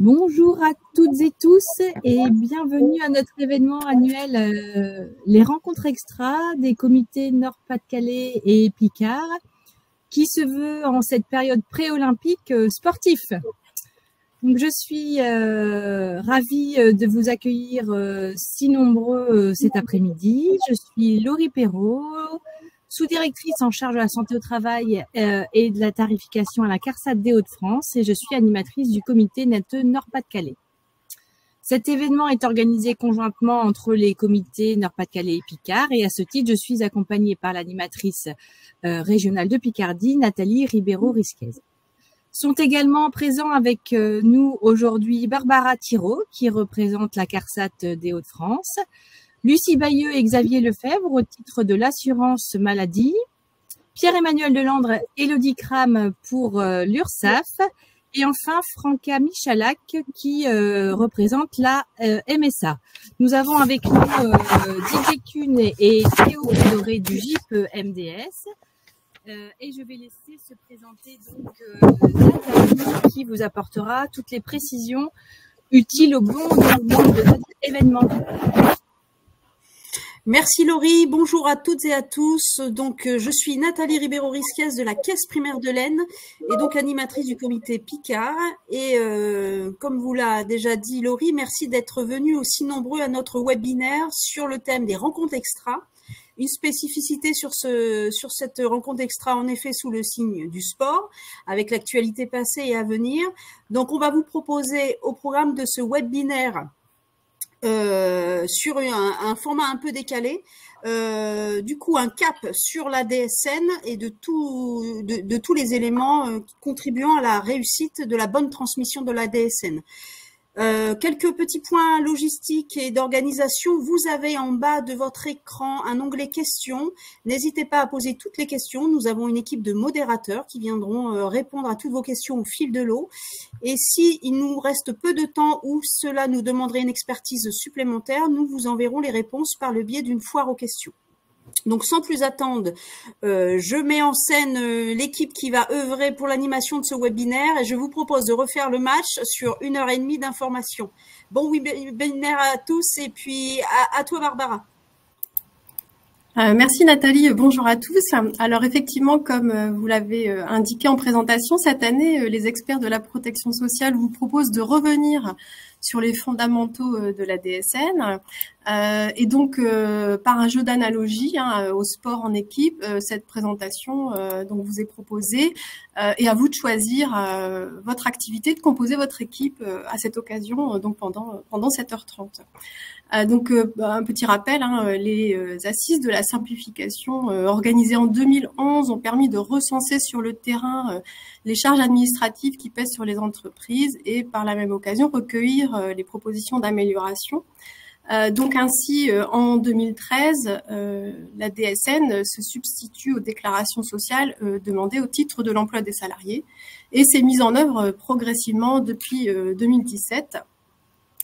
Bonjour à toutes et tous et bienvenue à notre événement annuel les rencontres extra des comités Nord-Pas-de-Calais et Picard qui se veut en cette période pré-olympique sportif. Donc je suis ravie de vous accueillir si nombreux cet après-midi. Je suis Laurie Perrault, sous-directrice en charge de la santé au travail et de la tarification à la CARSAT des Hauts-de-France et je suis animatrice du comité NATE Nord-Pas-de-Calais. Cet événement est organisé conjointement entre les comités Nord-Pas-de-Calais et Picard et à ce titre, je suis accompagnée par l'animatrice régionale de Picardie, Nathalie Ribeiro-Risquez. Sont également présents avec nous aujourd'hui Barbara Thirault, qui représente la CARSAT des Hauts-de-France, Lucie Bayeux et Xavier Lefebvre au titre de l'assurance maladie, Pierre-Emmanuel Delandre, Élodie Cram pour l'URSSAF, et enfin Franca Michalak qui représente la MSA. Nous avons avec nous Didier Kuhn et Théo Doré du GIP MDS. Et je vais laisser se présenter donc Nathalie qui vous apportera toutes les précisions utiles au bon déroulement de notre événement. Merci Laurie, bonjour à toutes et à tous. Donc je suis Nathalie Ribeiro-Risquez de la Caisse primaire de l'Aisne et donc animatrice du comité Picard. Et comme vous l'a déjà dit Laurie, merci d'être venus aussi nombreux à notre webinaire sur le thème des rencontres extra. Une spécificité sur cette rencontre extra, en effet, sous le signe du sport, avec l'actualité passée et à venir. Donc, on va vous proposer au programme de ce webinaire sur un format un peu décalé, du coup un cap sur la DSN et de tous les éléments contribuant à la réussite de la bonne transmission de la DSN. Quelques petits points logistiques et d'organisation. Vous avez en bas de votre écran un onglet questions. N'hésitez pas à poser toutes les questions. Nous avons une équipe de modérateurs qui viendront répondre à toutes vos questions au fil de l'eau. Et si il nous reste peu de temps ou cela nous demanderait une expertise supplémentaire, nous vous enverrons les réponses par le biais d'une foire aux questions. Donc, sans plus attendre, je mets en scène l'équipe qui va œuvrer pour l'animation de ce webinaire et je vous propose de refaire le match sur 1h30 d'information. Bon webinaire à tous et puis à toi Barbara. Merci Nathalie, bonjour à tous. Alors effectivement, comme vous l'avez indiqué en présentation, cette année, les experts de la protection sociale vous proposent de revenir sur les fondamentaux de la DSN. Et donc, par un jeu d'analogie au sport en équipe, cette présentation donc vous est proposée et à vous de choisir votre activité, de composer votre équipe à cette occasion donc pendant 7h30. Donc, un petit rappel, les assises de la simplification organisées en 2011 ont permis de recenser sur le terrain les charges administratives qui pèsent sur les entreprises et par la même occasion recueillir les propositions d'amélioration. Donc ainsi, en 2013, la DSN se substitue aux déclarations sociales demandées au titre de l'emploi des salariés et s'est mise en œuvre progressivement depuis 2017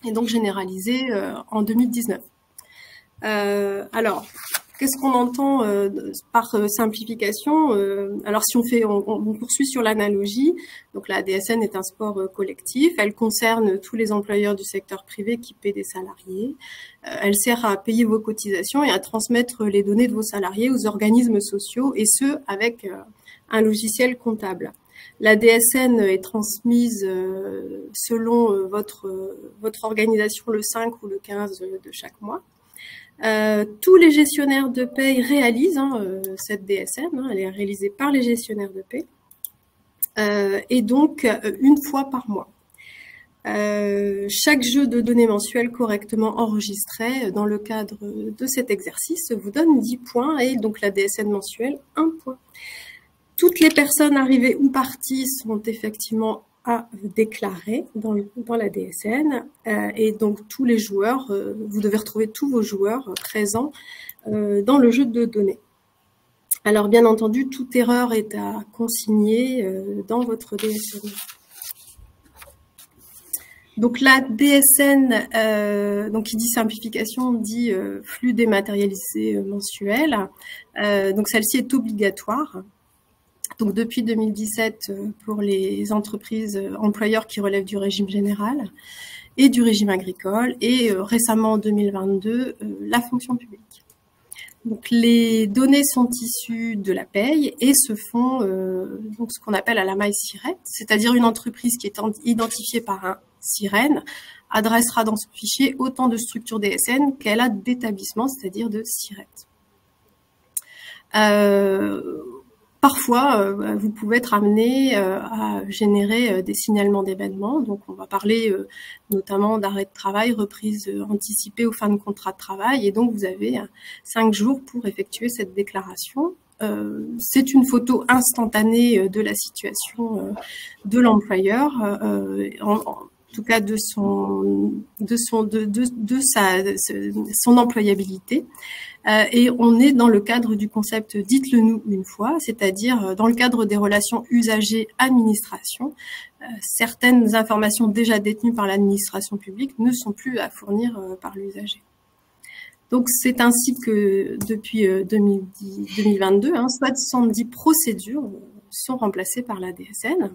et donc généralisée en 2019. Alors, qu'est-ce qu'on entend par simplification? Alors, si on poursuit sur l'analogie, donc la DSN est un sport collectif, elle concerne tous les employeurs du secteur privé qui paient des salariés, elle sert à payer vos cotisations et à transmettre les données de vos salariés aux organismes sociaux, et ce, avec un logiciel comptable. La DSN est transmise selon votre organisation le 5 ou le 15 de chaque mois. Tous les gestionnaires de paie réalisent cette DSN, elle est réalisée par les gestionnaires de paie, et donc une fois par mois. Chaque jeu de données mensuel correctement enregistré dans le cadre de cet exercice vous donne 10 points et donc la DSN mensuelle 1 point. Toutes les personnes arrivées ou parties sont effectivement à déclarer dans la DSN et donc tous les joueurs, vous devez retrouver tous vos joueurs présents dans le jeu de données. Alors bien entendu, toute erreur est à consigner dans votre DSN. Donc la DSN, donc qui dit simplification, dit flux dématérialisé mensuel. Donc celle-ci est obligatoire. Donc depuis 2017 pour les entreprises employeurs qui relèvent du régime général et du régime agricole, et récemment en 2022 la fonction publique. Donc les données sont issues de la paye et se font donc ce qu'on appelle à la maille SIRET, c'est-à-dire une entreprise qui est identifiée par un SIREN adressera dans son fichier autant de structures DSN qu'elle a d'établissements, c'est-à-dire de SIRET. Parfois, vous pouvez être amené à générer des signalements d'événements. Donc, on va parler notamment d'arrêt de travail, reprise anticipée ou fin de contrat de travail. Et donc, vous avez 5 jours pour effectuer cette déclaration. C'est une photo instantanée de la situation de l'employeur, en tout cas de son employabilité. Et on est dans le cadre du concept « dites-le nous une fois », c'est-à-dire dans le cadre des relations usagers-administration. Certaines informations déjà détenues par l'administration publique ne sont plus à fournir par l'usager. Donc c'est ainsi que depuis 2022, 70 procédures sont remplacées par la DSN.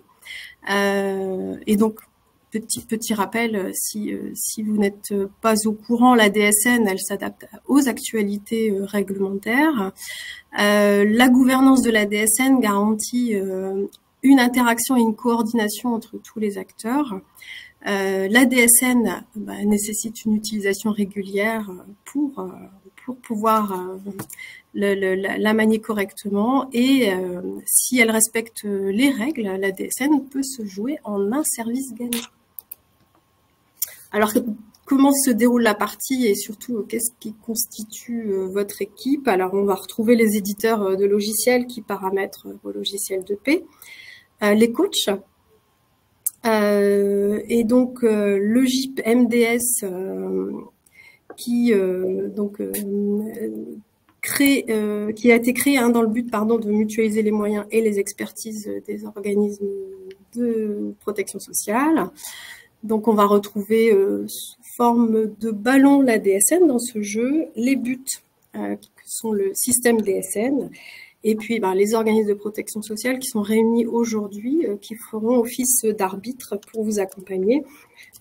Et donc, Petit rappel, si vous n'êtes pas au courant, la DSN, elle s'adapte aux actualités réglementaires. La gouvernance de la DSN garantit une interaction et une coordination entre tous les acteurs. La DSN nécessite une utilisation régulière pour pouvoir la manier correctement, et si elle respecte les règles, la DSN peut se jouer en un service gagnant. Alors, comment se déroule la partie et surtout, qu'est-ce qui constitue votre équipe? Alors, on va retrouver les éditeurs de logiciels qui paramètrent vos logiciels de paix, les coachs, et donc le GIP MDS qui a été créé dans le but de mutualiser les moyens et les expertises des organismes de protection sociale. Donc, on va retrouver sous forme de ballon la DSN dans ce jeu, les buts qui sont le système DSN, et puis les organismes de protection sociale qui sont réunis aujourd'hui, qui feront office d'arbitre pour vous accompagner.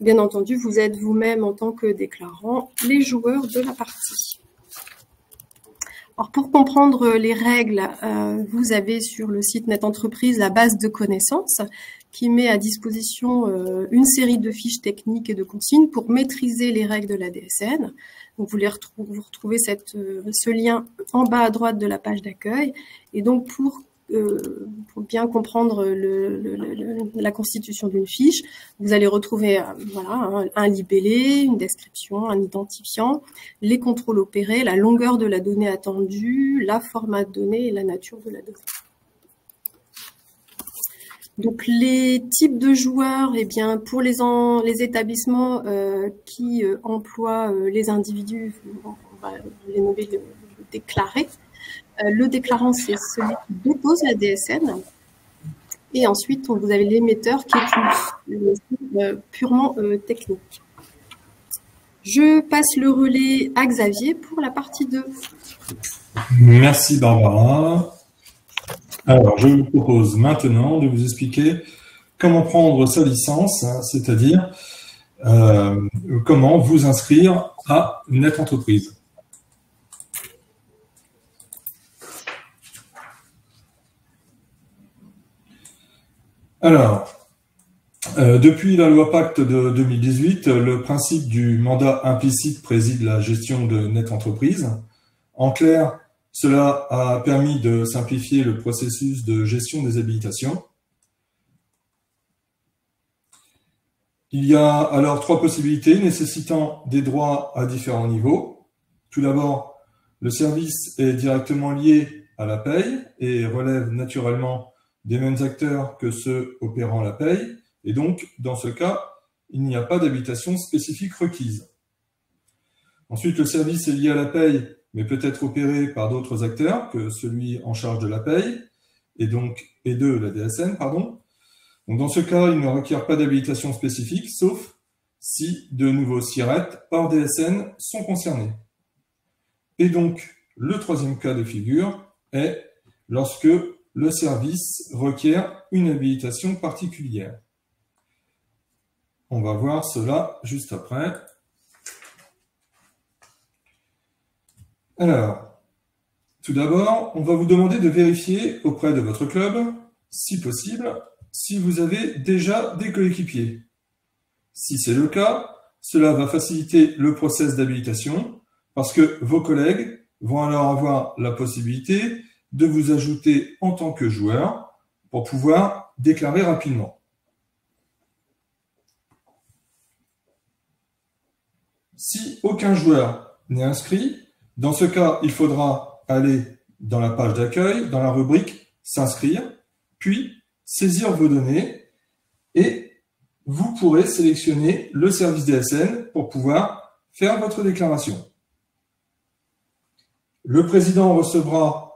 Bien entendu, vous êtes vous-même en tant que déclarant les joueurs de la partie. Alors, pour comprendre les règles, vous avez sur le site Net Entreprise la base de connaissances qui met à disposition une série de fiches techniques et de consignes pour maîtriser les règles de la DSN. Donc, vous retrouvez ce lien en bas à droite de la page d'accueil. Et donc, pour bien comprendre la constitution d'une fiche, vous allez retrouver un libellé, une description, un identifiant, les contrôles opérés, la longueur de la donnée attendue, la format de données et la nature de la donnée. Donc les types de joueurs, pour les établissements qui emploient les individus, on va les nommer déclarés. Le déclarant, c'est celui qui dépose la DSN. Et ensuite, vous avez l'émetteur qui est une purement technique. Je passe le relais à Xavier pour la partie 2. Merci Barbara. Alors, je vous propose maintenant de vous expliquer comment prendre sa licence, c'est-à-dire comment vous inscrire à Net Entreprise. Alors, depuis la loi Pacte de 2018, le principe du mandat implicite préside la gestion de Net Entreprise. En clair, cela a permis de simplifier le processus de gestion des habilitations. Il y a alors 3 possibilités nécessitant des droits à différents niveaux. Tout d'abord, le service est directement lié à la paye et relève naturellement des mêmes acteurs que ceux opérant la paye, et donc, dans ce cas, il n'y a pas d'habilitation spécifique requise. Ensuite, le service est lié à la paye, mais peut être opéré par d'autres acteurs que celui en charge de la paye, et de la DSN, pardon. Donc, dans ce cas, il ne requiert pas d'habilitation spécifique, sauf si de nouveaux SIRET hors DSN sont concernés. Et donc, le troisième cas de figure est lorsque le service requiert une habilitation particulière. On va voir cela juste après. Alors, tout d'abord, on va vous demander de vérifier auprès de votre club, si possible, si vous avez déjà des coéquipiers. Si c'est le cas, cela va faciliter le process d'habilitation parce que vos collègues vont alors avoir la possibilité de vous ajouter en tant que joueur pour pouvoir déclarer rapidement. Si aucun joueur n'est inscrit, dans ce cas, il faudra aller dans la page d'accueil, dans la rubrique « S'inscrire », puis saisir vos données et vous pourrez sélectionner le service DSN pour pouvoir faire votre déclaration. Le président recevra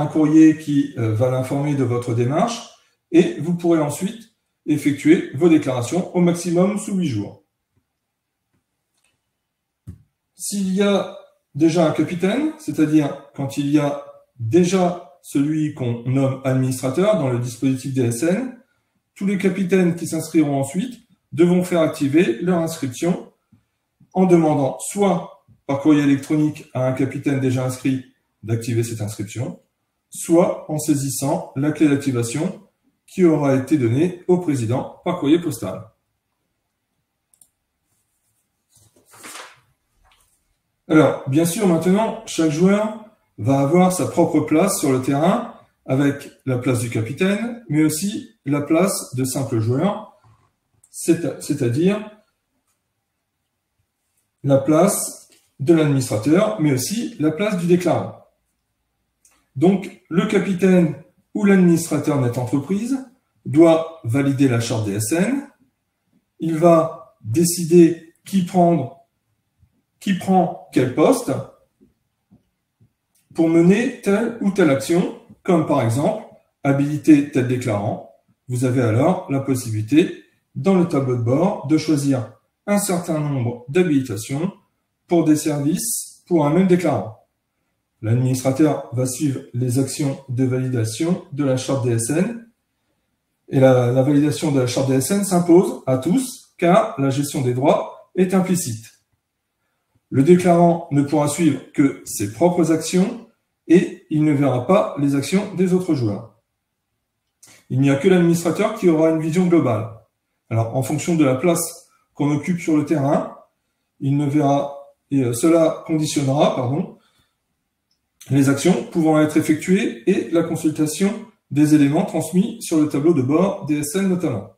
un courrier qui va l'informer de votre démarche et vous pourrez ensuite effectuer vos déclarations au maximum sous 8 jours. S'il y a déjà un capitaine, c'est-à-dire quand il y a déjà celui qu'on nomme administrateur dans le dispositif DSN, tous les capitaines qui s'inscriront ensuite devront faire activer leur inscription en demandant soit par courrier électronique à un capitaine déjà inscrit d'activer cette inscription, soit en saisissant la clé d'activation qui aura été donnée au président par courrier postal. Alors, bien sûr, maintenant, chaque joueur va avoir sa propre place sur le terrain avec la place du capitaine, mais aussi la place de simple joueur, c'est-à-dire la place de l'administrateur, mais aussi la place du déclarant. Donc, le capitaine ou l'administrateur net entreprise doit valider la charte DSN. Il va décider qui prend quel poste pour mener telle ou telle action, comme par exemple habiliter tel déclarant. Vous avez alors la possibilité, dans le tableau de bord, de choisir un certain nombre d'habilitations pour des services pour un même déclarant. L'administrateur va suivre les actions de validation de la charte DSN et la validation de la charte DSN s'impose à tous car la gestion des droits est implicite. Le déclarant ne pourra suivre que ses propres actions et il ne verra pas les actions des autres joueurs. Il n'y a que l'administrateur qui aura une vision globale. Alors, en fonction de la place qu'on occupe sur le terrain, il ne verra, et cela conditionnera, les actions pouvant être effectuées et la consultation des éléments transmis sur le tableau de bord DSN notamment.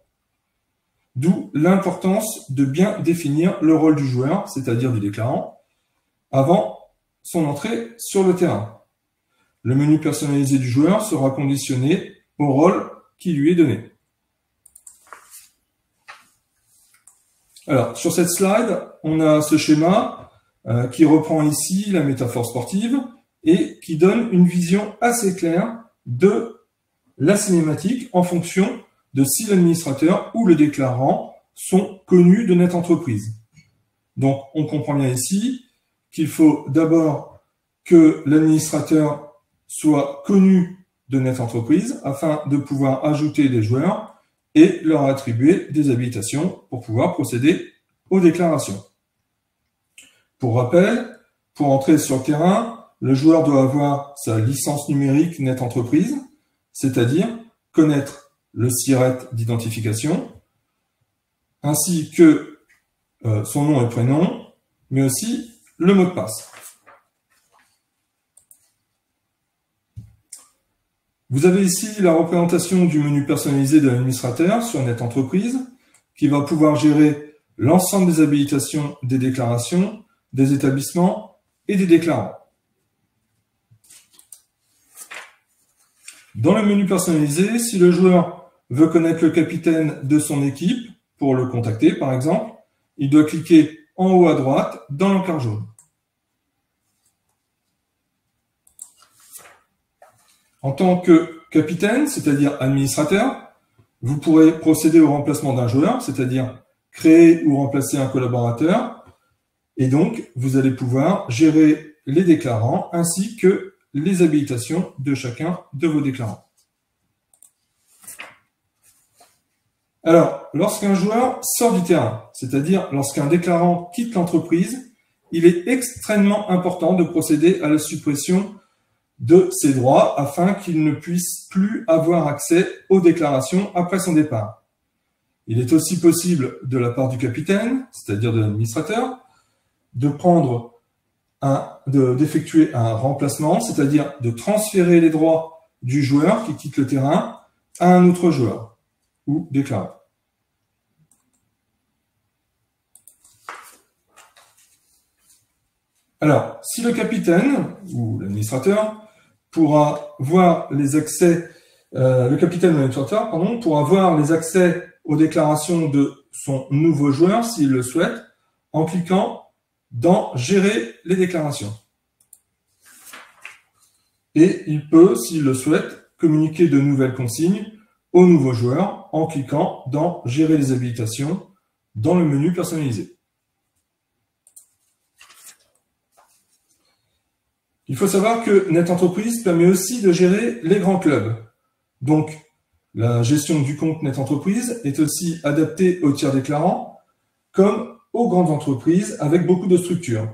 D'où l'importance de bien définir le rôle du joueur, c'est-à-dire du déclarant, avant son entrée sur le terrain. Le menu personnalisé du joueur sera conditionné au rôle qui lui est donné. Alors, sur cette slide, on a ce schéma qui reprend ici la métaphore sportive et qui donne une vision assez claire de la cinématique en fonction de si l'administrateur ou le déclarant sont connus de Net Entreprise. Donc, on comprend bien ici qu'il faut d'abord que l'administrateur soit connu de Net Entreprise afin de pouvoir ajouter des joueurs et leur attribuer des habilitations pour pouvoir procéder aux déclarations. Pour rappel, pour entrer sur le terrain, le joueur doit avoir sa licence numérique Net Entreprise, c'est-à-dire connaître le SIRET d'identification, ainsi que son nom et prénom, mais aussi le mot de passe. Vous avez ici la représentation du menu personnalisé de l'administrateur sur Net Entreprise, qui va pouvoir gérer l'ensemble des habilitations des déclarations, des établissements et des déclarants. Dans le menu personnalisé, si le joueur veut connaître le capitaine de son équipe, pour le contacter par exemple, il doit cliquer en haut à droite dans l'encart jaune. En tant que capitaine, c'est-à-dire administrateur, vous pourrez procéder au remplacement d'un joueur, c'est-à-dire créer ou remplacer un collaborateur, et donc vous allez pouvoir gérer les déclarants ainsi que les habilitations de chacun de vos déclarants. Alors, lorsqu'un joueur sort du terrain, c'est-à-dire lorsqu'un déclarant quitte l'entreprise, il est extrêmement important de procéder à la suppression de ses droits afin qu'il ne puisse plus avoir accès aux déclarations après son départ. Il est aussi possible de la part du capitaine, c'est-à-dire de l'administrateur, d'effectuer un remplacement, c'est-à-dire de transférer les droits du joueur qui quitte le terrain à un autre joueur ou déclarant. Alors, si le capitaine ou l'administrateur pourra voir les accès, le capitaine ou l'administrateur, pardon, pourra voir les accès aux déclarations de son nouveau joueur, s'il le souhaite, en cliquant dans « Gérer les déclarations ». Et il peut, s'il le souhaite, communiquer de nouvelles consignes au nouveau joueur en cliquant dans « Gérer les habilitations » dans le menu personnalisé. Il faut savoir que NetEntreprise permet aussi de gérer les grands clubs. Donc, la gestion du compte NetEntreprise est aussi adaptée aux tiers déclarants comme aux grandes entreprises avec beaucoup de structures.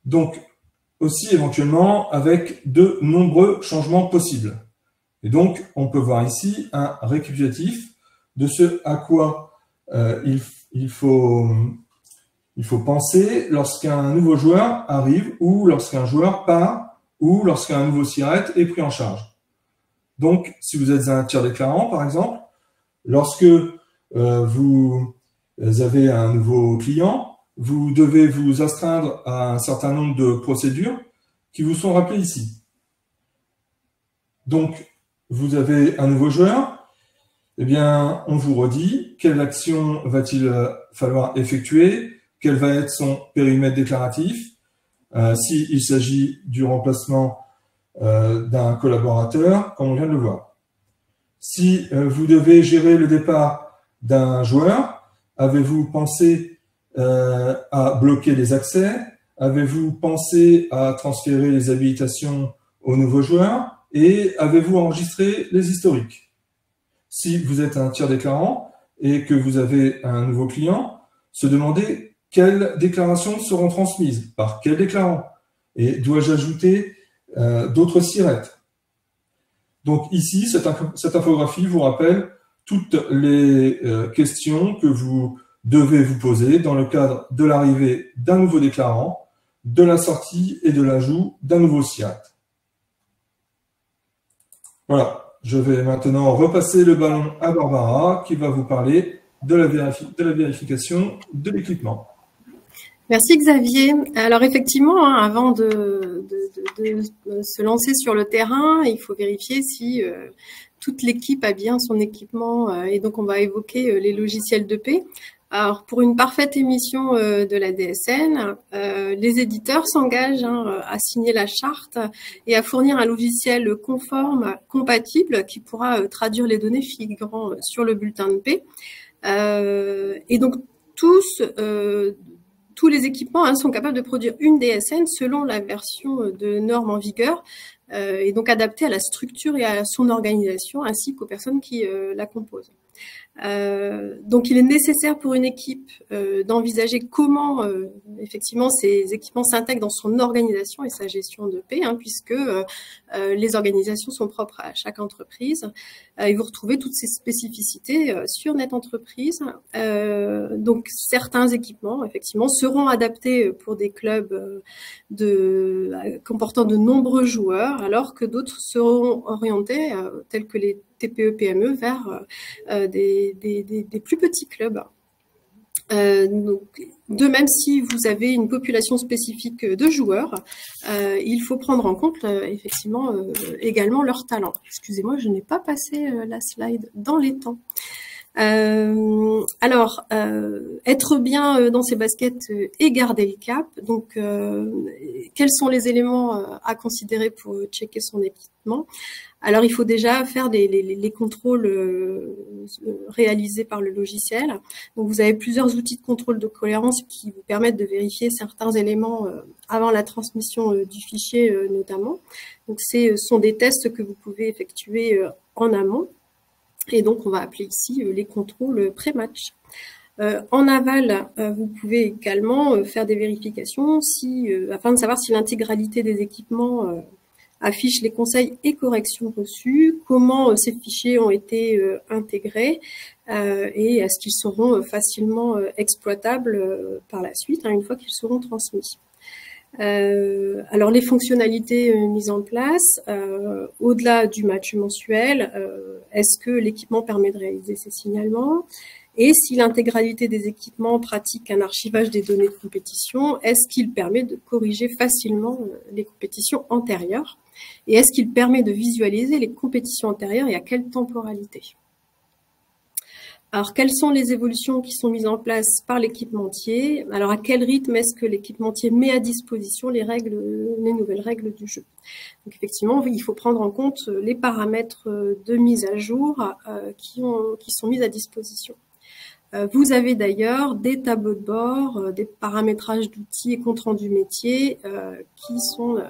Donc, aussi éventuellement avec de nombreux changements possibles. Et donc, on peut voir ici un récapitulatif de ce à quoi il faut penser lorsqu'un nouveau joueur arrive ou lorsqu'un joueur part ou lorsqu'un nouveau SIRET est pris en charge. Donc, si vous êtes un tiers déclarant, par exemple, lorsque vous avez un nouveau client, vous devez vous astreindre à un certain nombre de procédures qui vous sont rappelées ici. Donc, vous avez un nouveau joueur, eh bien, on vous redit quelle action va-t-il falloir effectuer, quel va être son périmètre déclaratif, s'il s'agit du remplacement d'un collaborateur, comme on vient de le voir. Si vous devez gérer le départ d'un joueur, avez-vous pensé à bloquer les accès? Avez-vous pensé à transférer les habilitations au nouveau joueur? Et avez-vous enregistré les historiques? Si vous êtes un tiers déclarant et que vous avez un nouveau client, se demandez quelles déclarations seront transmises, par quel déclarant, et dois-je ajouter d'autres SIRET. Donc ici, cette infographie vous rappelle toutes les questions que vous devez vous poser dans le cadre de l'arrivée d'un nouveau déclarant, de la sortie et de l'ajout d'un nouveau SIRET. Voilà, je vais maintenant repasser le ballon à Barbara qui va vous parler de la vérification de l'équipement. Merci Xavier. Alors effectivement, avant de se lancer sur le terrain, il faut vérifier si toute l'équipe a bien son équipement et donc on va évoquer les logiciels de paix. Alors pour une parfaite émission de la DSN, les éditeurs s'engagent à signer la charte et à fournir un logiciel conforme, compatible, qui pourra traduire les données figurant sur le bulletin de paix. Et donc tous les équipements sont capables de produire une DSN selon la version de norme en vigueur et donc adaptée à la structure et à son organisation ainsi qu'aux personnes qui la composent. Donc il est nécessaire pour une équipe d'envisager comment effectivement ces équipements s'intègrent dans son organisation et sa gestion de paix, puisque les organisations sont propres à chaque entreprise et vous retrouvez toutes ces spécificités sur NetEntreprise. Donc certains équipements effectivement seront adaptés pour des clubs comportant de nombreux joueurs, alors que d'autres seront orientés tels que les TPE-PME vers des plus petits clubs. Donc, de même, si vous avez une population spécifique de joueurs, il faut prendre en compte effectivement également leur talent. Excusez-moi, je n'ai pas passé la slide dans les temps. Alors, être bien dans ses baskets et garder le cap. Donc, quels sont les éléments à considérer pour checker son équipement? Alors, il faut déjà faire les contrôles réalisés par le logiciel. Donc, vous avez plusieurs outils de contrôle de cohérence qui vous permettent de vérifier certains éléments avant la transmission du fichier notamment. Donc, ce sont des tests que vous pouvez effectuer en amont. Et donc, on va appeler ici les contrôles pré-match. En aval, vous pouvez également faire des vérifications afin de savoir si l'intégralité des équipements affiche les conseils et corrections reçus, comment ces fichiers ont été intégrés et est-ce qu'ils seront facilement exploitables par la suite, une fois qu'ils seront transmis. Alors les fonctionnalités mises en place, au-delà du match mensuel, est-ce que l'équipement permet de réaliser ces signalements? Et si l'intégralité des équipements pratique un archivage des données de compétition, est-ce qu'il permet de corriger facilement les compétitions antérieures? Et est-ce qu'il permet de visualiser les compétitions antérieures et à quelle temporalité? Alors, quelles sont les évolutions qui sont mises en place par l'équipementier? Alors, à quel rythme est-ce que l'équipementier met à disposition les nouvelles règles du jeu? Donc, effectivement, il faut prendre en compte les paramètres de mise à jour qui sont mis à disposition. Vous avez d'ailleurs des tableaux de bord, des paramétrages d'outils et comptes rendus métiers qui sont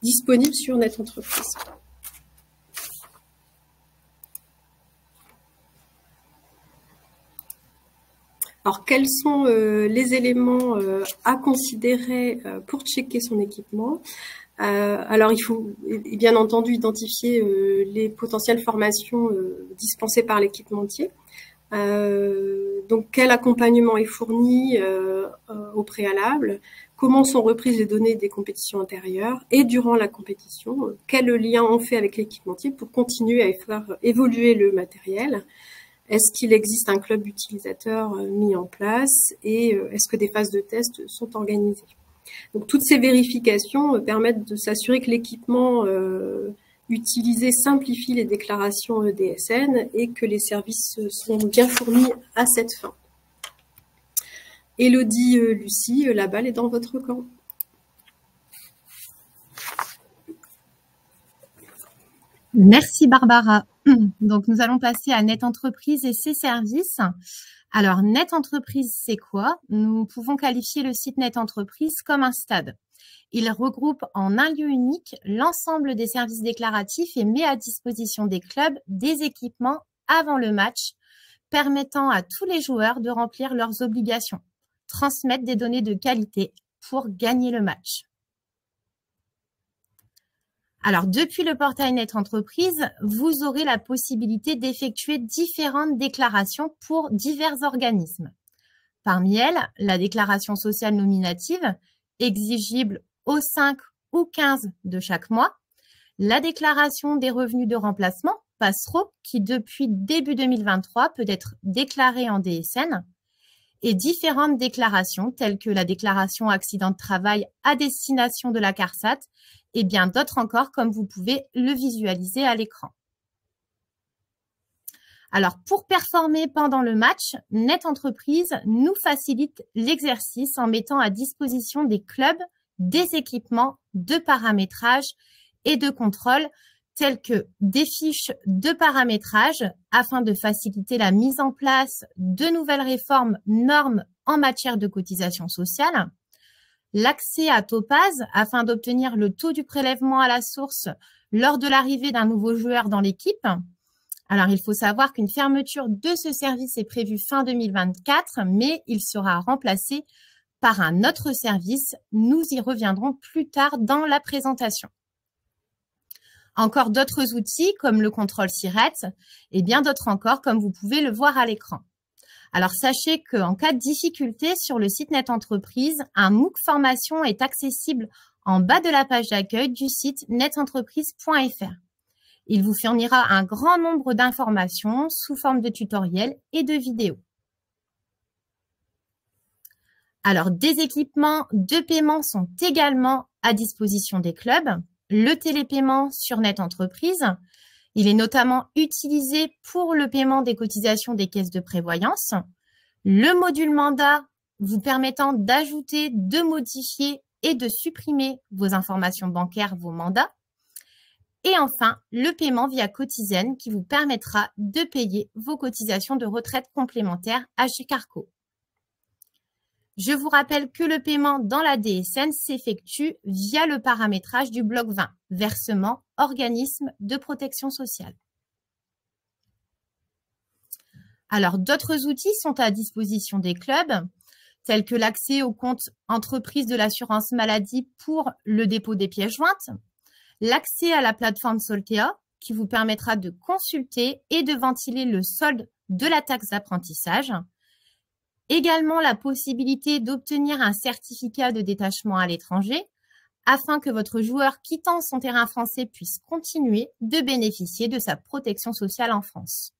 disponibles sur NetEntreprise. Alors, quels sont les éléments à considérer pour checker son équipement? Alors, il faut bien entendu identifier les potentielles formations dispensées par l'équipementier. Donc, quel accompagnement est fourni au préalable? Comment sont reprises les données des compétitions antérieures? Et durant la compétition, quel lien on fait avec l'équipementier pour continuer à faire évoluer le matériel? Est-ce qu'il existe un club utilisateur mis en place? Et est-ce que des phases de test sont organisées? Donc, toutes ces vérifications permettent de s'assurer que l'équipement utilisé simplifie les déclarations DSN et que les services sont bien fournis à cette fin. Élodie, Lucie, la balle est dans votre camp. Merci Barbara. Donc, nous allons passer à NetEntreprise et ses services. Alors, NetEntreprise, c'est quoi? Nous pouvons qualifier le site NetEntreprise comme un stade. Il regroupe en un lieu unique l'ensemble des services déclaratifs et met à disposition des clubs des équipements avant le match, permettant à tous les joueurs de remplir leurs obligations, transmettre des données de qualité pour gagner le match. Alors, depuis le portail NetEntreprise, vous aurez la possibilité d'effectuer différentes déclarations pour divers organismes. Parmi elles, la déclaration sociale nominative, exigible au 5 ou 15 de chaque mois, la déclaration des revenus de remplacement, PASSRO, qui depuis début 2023 peut être déclarée en DSN, et différentes déclarations telles que la déclaration accident de travail à destination de la CARSAT et bien d'autres encore comme vous pouvez le visualiser à l'écran. Alors, pour performer pendant le match, NetEntreprise nous facilite l'exercice en mettant à disposition des clubs des équipements de paramétrage et de contrôle tels que des fiches de paramétrage afin de faciliter la mise en place de nouvelles réformes normes en matière de cotisation sociale, l'accès à Topaz afin d'obtenir le taux du prélèvement à la source lors de l'arrivée d'un nouveau joueur dans l'équipe. Alors, il faut savoir qu'une fermeture de ce service est prévue fin 2024, mais il sera remplacé par un autre service. Nous y reviendrons plus tard dans la présentation. Encore d'autres outils comme le contrôle SIRET et bien d'autres encore comme vous pouvez le voir à l'écran. Alors, sachez qu'en cas de difficulté sur le site NetEntreprise, un MOOC formation est accessible en bas de la page d'accueil du site netentreprise.fr. Il vous fournira un grand nombre d'informations sous forme de tutoriels et de vidéos. Alors, des équipements de paiement sont également à disposition des clubs. Le télépaiement sur NetEntreprise. Il est notamment utilisé pour le paiement des cotisations des caisses de prévoyance. Le module mandat vous permettant d'ajouter, de modifier et de supprimer vos informations bancaires, vos mandats. Et enfin, le paiement via Cotizen qui vous permettra de payer vos cotisations de retraite complémentaires à chez Carco. Je vous rappelle que le paiement dans la DSN s'effectue via le paramétrage du bloc 20, versement organisme de protection sociale. Alors, d'autres outils sont à disposition des clubs, tels que l'accès au compte entreprise de l'assurance maladie pour le dépôt des pièces jointes, l'accès à la plateforme Soltea qui vous permettra de consulter et de ventiler le solde de la taxe d'apprentissage, également la possibilité d'obtenir un certificat de détachement à l'étranger afin que votre joueur quittant son terrain français puisse continuer de bénéficier de sa protection sociale en France.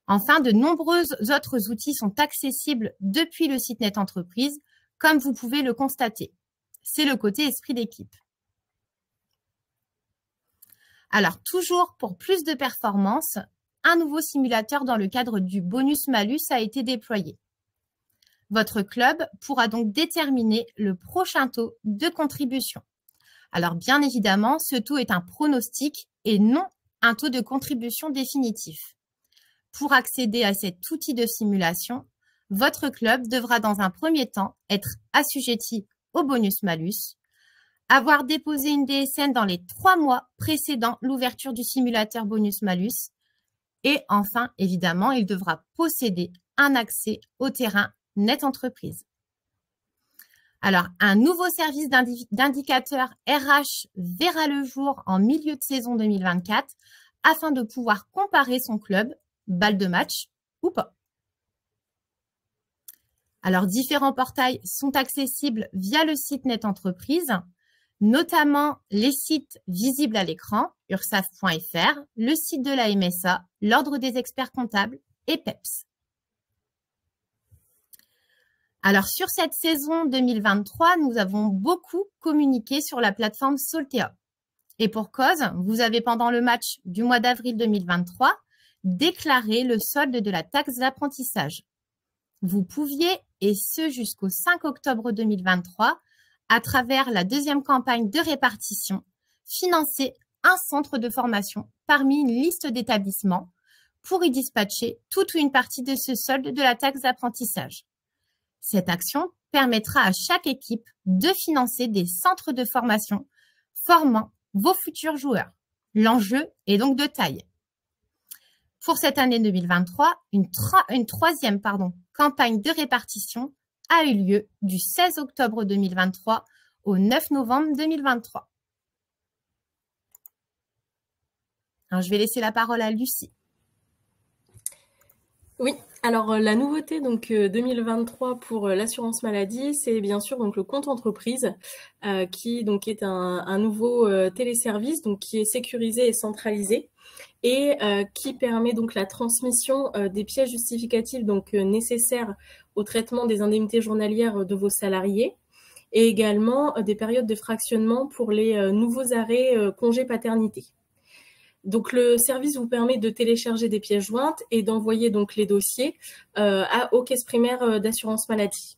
Enfin, de nombreux autres outils sont accessibles depuis le site Net Entreprise, comme vous pouvez le constater. C'est le côté esprit d'équipe. Alors, toujours pour plus de performance, un nouveau simulateur dans le cadre du bonus-malus a été déployé. Votre club pourra donc déterminer le prochain taux de contribution. Alors, bien évidemment, ce taux est un pronostic et non un taux de contribution définitif. Pour accéder à cet outil de simulation, votre club devra dans un premier temps être assujetti au bonus-malus, avoir déposé une DSN dans les 3 mois précédant l'ouverture du simulateur bonus-malus et enfin, évidemment, il devra posséder un accès au terrain Net Entreprise. Alors, un nouveau service d'indicateur RH verra le jour en milieu de saison 2024 afin de pouvoir comparer son club, balle de match ou pas. Alors, différents portails sont accessibles via le site Net Entreprise, notamment les sites visibles à l'écran, ursaf.fr, le site de la MSA, l'Ordre des experts comptables et PEPS. Alors, sur cette saison 2023, nous avons beaucoup communiqué sur la plateforme Soltea. Et pour cause, vous avez pendant le match du mois d'avril 2023 déclaré le solde de la taxe d'apprentissage. Vous pouviez, et ce jusqu'au 5 octobre 2023, à travers la deuxième campagne de répartition, financer un centre de formation parmi une liste d'établissements pour y dispatcher toute ou une partie de ce solde de la taxe d'apprentissage. Cette action permettra à chaque équipe de financer des centres de formation formant vos futurs joueurs. L'enjeu est donc de taille. Pour cette année 2023, une troisième campagne de répartition a eu lieu du 16 octobre 2023 au 9 novembre 2023. Alors, je vais laisser la parole à Lucie. Oui, alors la nouveauté donc 2023 pour l'assurance maladie, c'est bien sûr donc le compte entreprise qui donc est un nouveau téléservice donc qui est sécurisé et centralisé et qui permet donc la transmission des pièces justificatives donc nécessaires au traitement des indemnités journalières de vos salariés et également des périodes de fractionnement pour les nouveaux arrêts congé paternité. Donc, le service vous permet de télécharger des pièces jointes et d'envoyer donc les dossiers aux caisses primaires d'assurance maladie.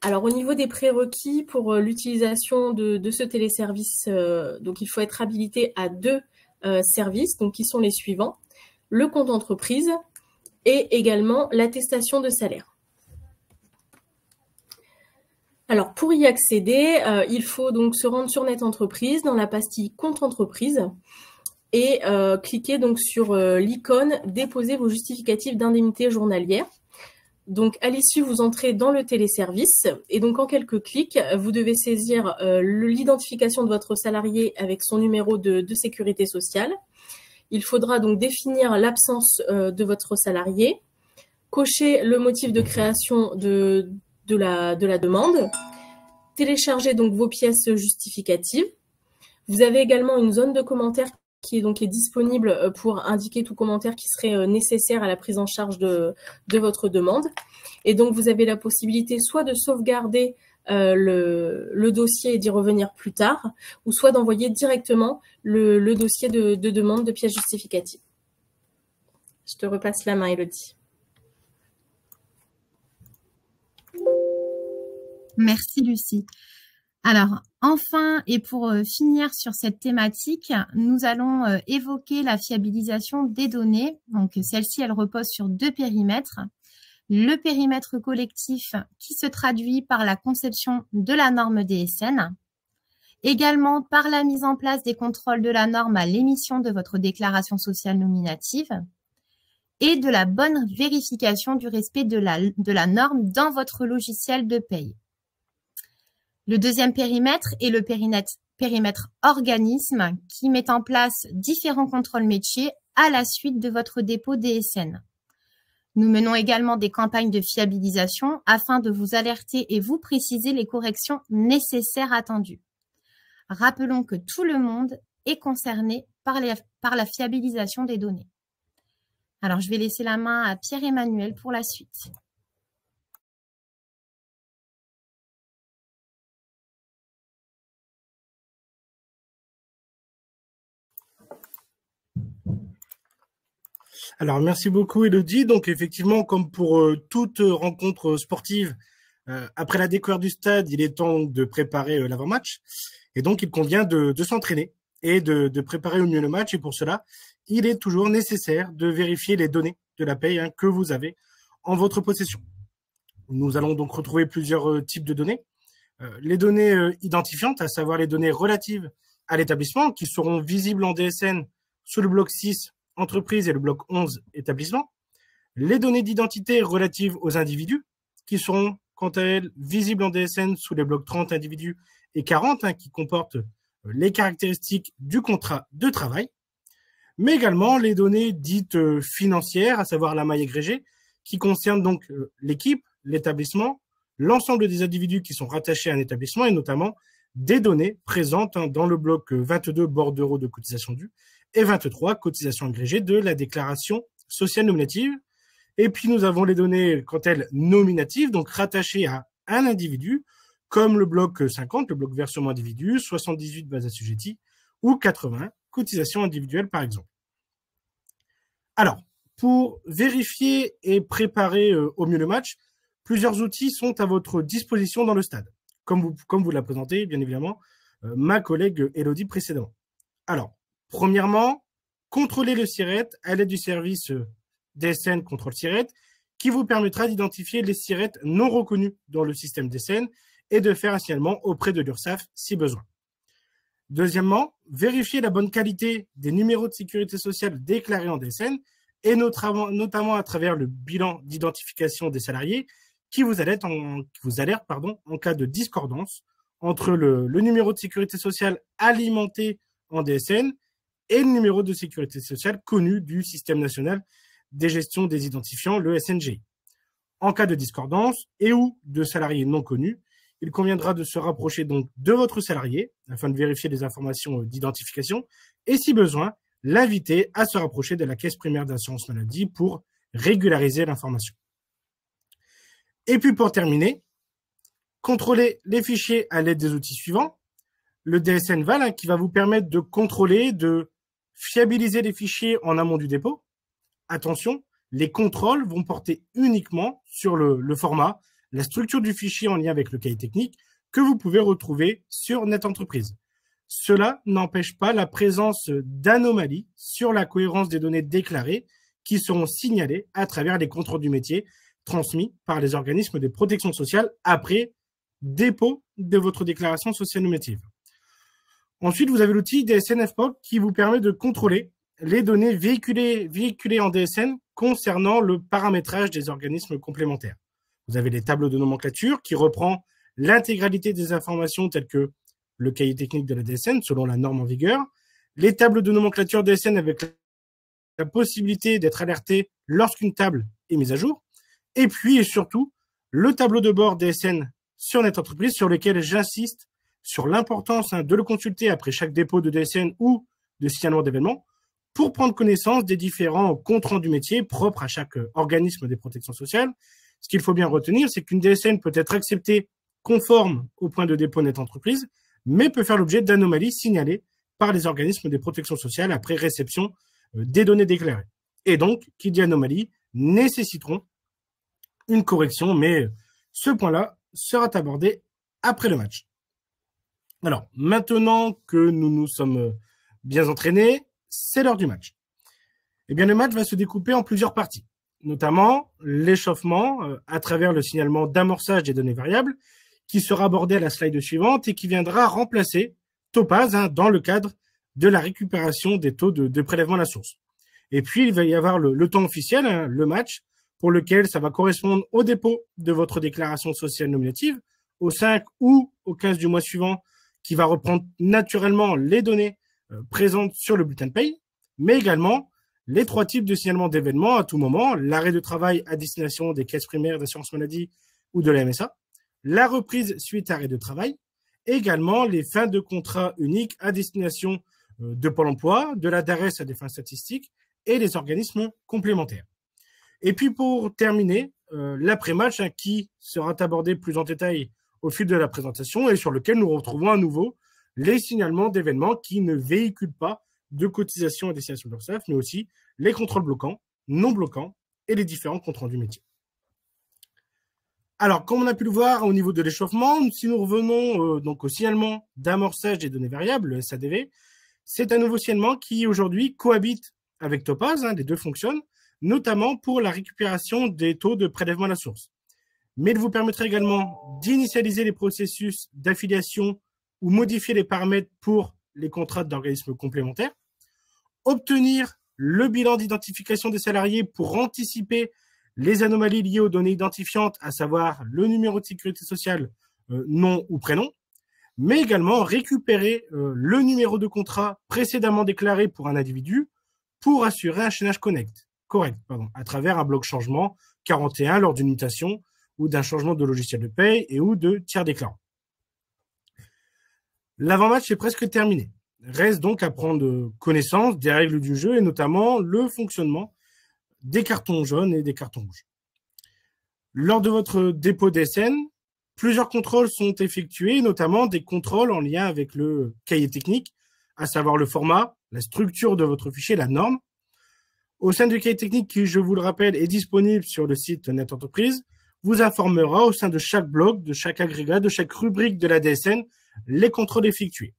Alors, au niveau des prérequis pour l'utilisation de ce téléservice, donc il faut être habilité à 2 services, donc qui sont les suivants, le compte entreprise et également l'attestation de salaire. Alors, pour y accéder, il faut donc se rendre sur Net Entreprise dans la pastille compte entreprise et cliquez donc sur l'icône « Déposer vos justificatifs d'indemnité journalière ». Donc, à l'issue, vous entrez dans le téléservice et donc, en quelques clics, vous devez saisir l'identification de votre salarié avec son numéro de sécurité sociale. Il faudra donc définir l'absence de votre salarié, cocher le motif de création de la demande, télécharger donc vos pièces justificatives. Vous avez également une zone de commentaires qui est disponible pour indiquer tout commentaire qui serait nécessaire à la prise en charge de votre demande. Et donc, vous avez la possibilité soit de sauvegarder le dossier et d'y revenir plus tard, ou soit d'envoyer directement le dossier de demande de pièces justificatives. Je te repasse la main, Élodie. Merci, Lucie. Alors, enfin, et pour finir sur cette thématique, nous allons évoquer la fiabilisation des données. Donc, celle-ci, elle repose sur 2 périmètres. Le périmètre collectif qui se traduit par la conception de la norme DSN, également par la mise en place des contrôles de la norme à l'émission de votre déclaration sociale nominative et de la bonne vérification du respect de la norme dans votre logiciel de paye. Le deuxième périmètre est le périmètre organisme qui met en place différents contrôles métiers à la suite de votre dépôt DSN. Nous menons également des campagnes de fiabilisation afin de vous alerter et vous préciser les corrections nécessaires attendues. Rappelons que tout le monde est concerné par la fiabilisation des données. Alors, je vais laisser la main à Pierre-Emmanuel pour la suite. Alors, merci beaucoup, Élodie. Donc, effectivement, comme pour toute rencontre sportive, après la découverte du stade, il est temps de préparer l'avant-match. Et donc, il convient de s'entraîner et de préparer au mieux le match. Et pour cela, il est toujours nécessaire de vérifier les données de la paye que vous avez en votre possession. Nous allons donc retrouver plusieurs types de données. Les données identifiantes, à savoir les données relatives à l'établissement, qui seront visibles en DSN sous le bloc 6 entreprise et le bloc 11 établissement. Les données d'identité relatives aux individus, qui seront quant à elles visibles en DSN sous les blocs 30 individus et 40, qui comportent les caractéristiques du contrat de travail, mais également les données dites financières, à savoir la maille agrégée, qui concernent donc l'équipe, l'établissement, l'ensemble des individus qui sont rattachés à un établissement et notamment des données présentes dans le bloc 22 bordereaux de cotisation due et 23 cotisation agrégée de la déclaration sociale nominative. Et puis nous avons les données quant à elles nominatives, donc rattachées à un individu, comme le bloc 50, le bloc versement individu, 78 bases assujetties ou 80 cotisations individuelles par exemple. Alors, pour vérifier et préparer au mieux le match, plusieurs outils sont à votre disposition dans le stade, comme vous l'a présenté bien évidemment ma collègue Élodie précédemment. Alors, premièrement, contrôlez le SIRET à l'aide du service DSN Contrôle SIRET qui vous permettra d'identifier les SIRET non reconnus dans le système DSN et de faire un signalement auprès de l'URSSAF si besoin. Deuxièmement, vérifiez la bonne qualité des numéros de sécurité sociale déclarés en DSN et notamment à travers le bilan d'identification des salariés qui vous alerte en cas de discordance entre le numéro de sécurité sociale alimenté en DSN et le numéro de sécurité sociale connu du Système national des gestions des identifiants, le SNGI. En cas de discordance et ou de salariés non connus, il conviendra de se rapprocher donc de votre salarié afin de vérifier les informations d'identification et, si besoin, l'inviter à se rapprocher de la caisse primaire d'assurance maladie pour régulariser l'information. Et puis pour terminer, contrôlez les fichiers à l'aide des outils suivants. Le DSN Val qui va vous permettre de contrôler, de fiabiliser les fichiers en amont du dépôt. Attention, les contrôles vont porter uniquement sur le format, la structure du fichier en lien avec le cahier technique que vous pouvez retrouver sur NetEntreprise. Cela n'empêche pas la présence d'anomalies sur la cohérence des données déclarées qui seront signalées à travers les contrôles du métier transmis par les organismes de protection sociale après dépôt de votre déclaration sociale nominative. Ensuite, vous avez l'outil DSN FPOC qui vous permet de contrôler les données véhiculées en DSN concernant le paramétrage des organismes complémentaires. Vous avez les tableaux de nomenclature qui reprend l'intégralité des informations telles que le cahier technique de la DSN selon la norme en vigueur, les tableaux de nomenclature DSN avec la possibilité d'être alerté lorsqu'une table est mise à jour, et puis et surtout le tableau de bord DSN sur NetEntreprise sur lequel j'insiste sur l'importance de le consulter après chaque dépôt de DSN ou de signalement d'événement pour prendre connaissance des différents comptes rendus métiers propres à chaque organisme des protections sociales. Ce qu'il faut bien retenir, c'est qu'une DSN peut être acceptée conforme au point de dépôt net entreprise, mais peut faire l'objet d'anomalies signalées par les organismes de protection sociale après réception des données déclarées. Et donc, qui dit anomalie, nécessiteront une correction, mais ce point-là sera abordé après le match. Alors, maintenant que nous nous sommes bien entraînés, c'est l'heure du match. Eh bien, le match va se découper en plusieurs parties, notamment l'échauffement à travers le signalement d'amorçage des données variables qui sera abordé à la slide suivante et qui viendra remplacer Topaz dans le cadre de la récupération des taux de prélèvement à la source. Et puis, il va y avoir le temps officiel, le match, pour lequel ça va correspondre au dépôt de votre déclaration sociale nominative au 5 ou au 15 du mois suivant, qui va reprendre naturellement les données présentes sur le bulletin de paye, mais également les 3 types de signalement d'événements à tout moment, l'arrêt de travail à destination des caisses primaires d'assurance maladie ou de la MSA, la reprise suite à arrêt de travail, et également les fins de contrat uniques à destination de Pôle emploi, de la DARES à des fins statistiques et les organismes complémentaires. Et puis pour terminer, l'après-match qui sera abordé plus en détail au fil de la présentation et sur lequel nous retrouvons à nouveau les signalements d'événements qui ne véhiculent pas de cotisations à destination de l'URSSAF, mais aussi les contrôles bloquants, non bloquants et les différents comptes rendus métiers. Alors, comme on a pu le voir au niveau de l'échauffement, si nous revenons donc au signalement d'amorçage des données variables, le SADV, c'est un nouveau signalement qui aujourd'hui cohabite avec Topaz, les deux fonctionnent, notamment pour la récupération des taux de prélèvement à la source. Mais il vous permettra également d'initialiser les processus d'affiliation ou modifier les paramètres pour les contrats d'organismes complémentaires, obtenir le bilan d'identification des salariés pour anticiper les anomalies liées aux données identifiantes, à savoir le numéro de sécurité sociale, nom ou prénom, mais également récupérer le numéro de contrat précédemment déclaré pour un individu pour assurer un chaînage correct, à travers un bloc changement 41 lors d'une mutation ou d'un changement de logiciel de paye et ou de tiers déclarant. L'avant-match est presque terminé. Reste donc à prendre connaissance des règles du jeu et notamment le fonctionnement des cartons jaunes et des cartons rouges. Lors de votre dépôt DSN, plusieurs contrôles sont effectués, notamment des contrôles en lien avec le cahier technique, à savoir le format, la structure de votre fichier, la norme. Au sein du cahier technique qui, je vous le rappelle, est disponible sur le site Net Entreprise, vous informera au sein de chaque bloc, de chaque agrégat, de chaque rubrique de la DSN, les contrôles effectués.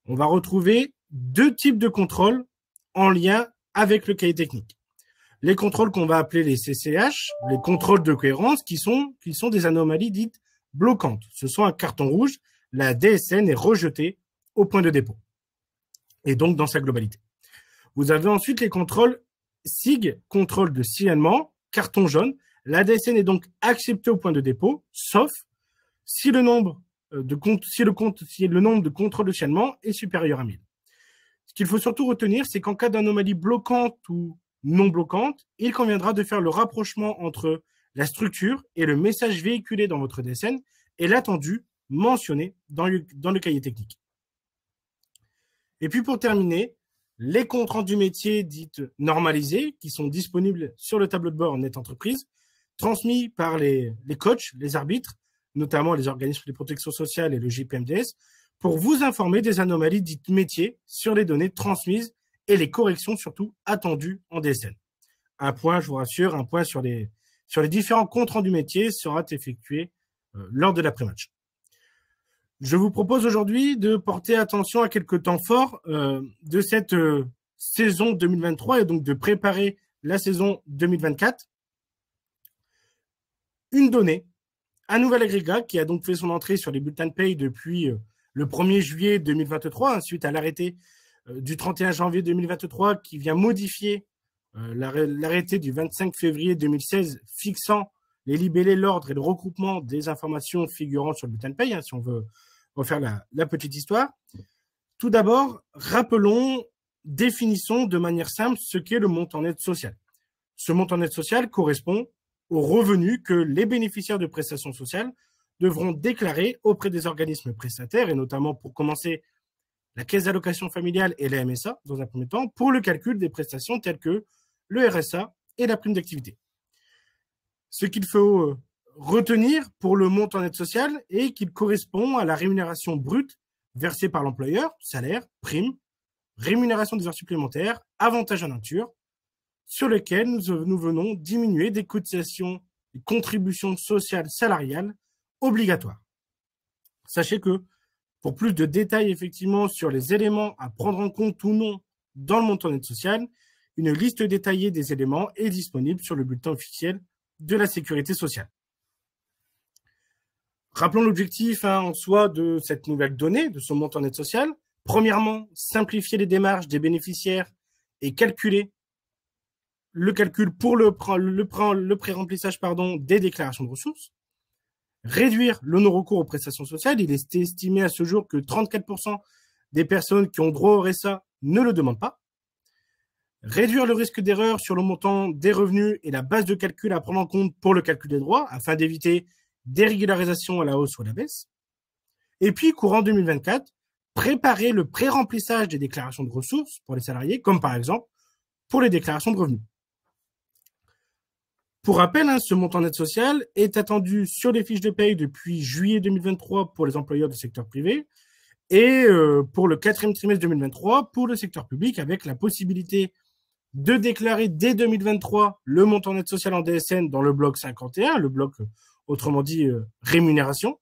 On va retrouver 2 types de contrôles en lien avec le cahier technique. Les contrôles qu'on va appeler les CCH, les contrôles de cohérence, qui sont des anomalies dites bloquantes. Ce sont un carton rouge, la DSN est rejetée au point de dépôt, et donc dans sa globalité. Vous avez ensuite les contrôles SIG, contrôle de signalement, carton jaune. La DSN est donc acceptée au point de dépôt, sauf si le nombre de contrôles de signalement est supérieur à 1000. Ce qu'il faut surtout retenir, c'est qu'en cas d'anomalie bloquante ou non bloquante, il conviendra de faire le rapprochement entre la structure et le message véhiculé dans votre DSN et l'attendu mentionné dans le cahier technique. Et puis pour terminer, les comptes rendus métiers dites normalisés qui sont disponibles sur le tableau de bord Net Entreprise, transmis par les coachs, les arbitres, notamment les organismes de protection sociale et le JPMDS, pour vous informer des anomalies dites métiers sur les données transmises et les corrections surtout attendues en DSN. Un point, je vous rassure, un point sur les différents comptes rendus métiers sera effectué lors de l'après-match. Je vous propose aujourd'hui de porter attention à quelques temps forts de cette saison 2023 et donc de préparer la saison 2024. Une donnée, un nouvel agrégat qui a donc fait son entrée sur les bulletins de paye depuis le 1er juillet 2023, suite à l'arrêté du 31 janvier 2023 qui vient modifier l'arrêté du 25 février 2016 fixant les libellés, l'ordre et le regroupement des informations figurant sur le bulletin de paye, si on veut refaire la petite histoire. Tout d'abord, rappelons, définissons de manière simple ce qu'est le montant net social. Ce montant net social correspond aux revenus que les bénéficiaires de prestations sociales devront déclarer auprès des organismes prestataires, et notamment pour commencer la caisse d'allocation familiale et la MSA, dans un premier temps, pour le calcul des prestations telles que le RSA et la prime d'activité. Ce qu'il faut retenir pour le montant net social et qu'il correspond à la rémunération brute versée par l'employeur, salaire, prime, rémunération des heures supplémentaires, avantages en nature, sur lesquels nous venons diminuer des cotisations et contributions sociales salariales obligatoires. Sachez que pour plus de détails effectivement sur les éléments à prendre en compte ou non dans le montant net social, une liste détaillée des éléments est disponible sur le bulletin officiel de la Sécurité sociale. Rappelons l'objectif en soi de cette nouvelle donnée, de ce montant net social. Premièrement, simplifier les démarches des bénéficiaires et calculer le calcul pour le pré-remplissage des déclarations de ressources. Réduire le non-recours aux prestations sociales. Il est estimé à ce jour que 34% des personnes qui ont droit au RSA ne le demandent pas. Réduire le risque d'erreur sur le montant des revenus et la base de calcul à prendre en compte pour le calcul des droits afin d'éviter des régularisations à la hausse ou à la baisse. Et puis, courant 2024, préparer le pré-remplissage des déclarations de ressources pour les salariés, comme par exemple pour les déclarations de revenus. Pour rappel, ce montant net social est attendu sur les fiches de paye depuis juillet 2023 pour les employeurs du secteur privé et pour le 4e trimestre 2023 pour le secteur public, avec la possibilité de déclarer dès 2023 le montant net social en DSN dans le bloc 51, le bloc autrement dit rémunération.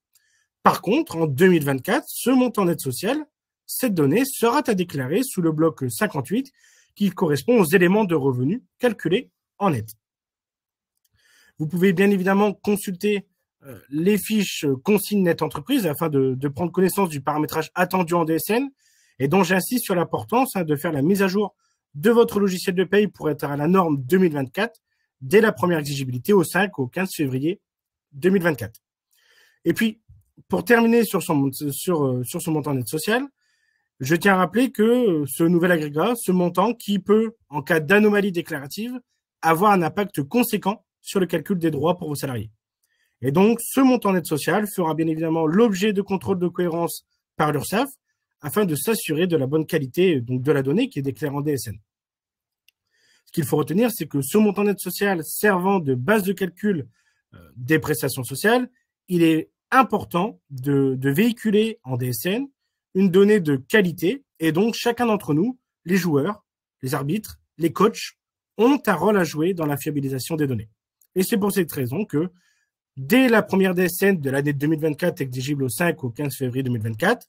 Par contre, en 2024, ce montant net social, cette donnée sera à déclarer sous le bloc 58 qui correspond aux éléments de revenus calculés en net. Vous pouvez bien évidemment consulter les fiches consignes net entreprise afin de prendre connaissance du paramétrage attendu en DSN et dont j'insiste sur l'importance de faire la mise à jour de votre logiciel de paye pour être à la norme 2024 dès la première exigibilité au 5 au 15 février 2024. Et puis, pour terminer sur ce montant net social, je tiens à rappeler que ce nouvel agrégat, ce montant qui peut, en cas d'anomalie déclarative, avoir un impact conséquent sur le calcul des droits pour vos salariés. Et donc, ce montant net social fera bien évidemment l'objet de contrôle de cohérence par l'URSSAF afin de s'assurer de la bonne qualité donc de la donnée qui est déclarée en DSN. Ce qu'il faut retenir, c'est que ce montant net social servant de base de calcul des prestations sociales, il est important de véhiculer en DSN une donnée de qualité et donc chacun d'entre nous, les joueurs, les arbitres, les coachs, ont un rôle à jouer dans la fiabilisation des données. Et c'est pour cette raison que dès la première DSN de l'année 2024 exigible au 5 au 15 février 2024,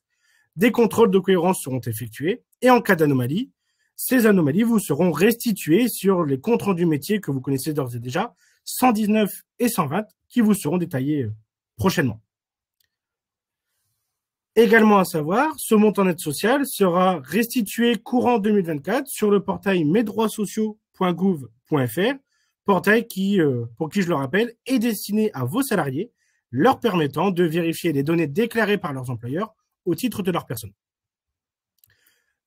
des contrôles de cohérence seront effectués et en cas d'anomalie, ces anomalies vous seront restituées sur les comptes rendus métiers que vous connaissez d'ores et déjà, 119 et 120, qui vous seront détaillés prochainement. Également à savoir, ce montant net social sera restitué courant 2024 sur le portail mesdroitssociaux.gouv.fr, portail qui, pour qui je le rappelle, est destiné à vos salariés, leur permettant de vérifier les données déclarées par leurs employeurs au titre de leur personne.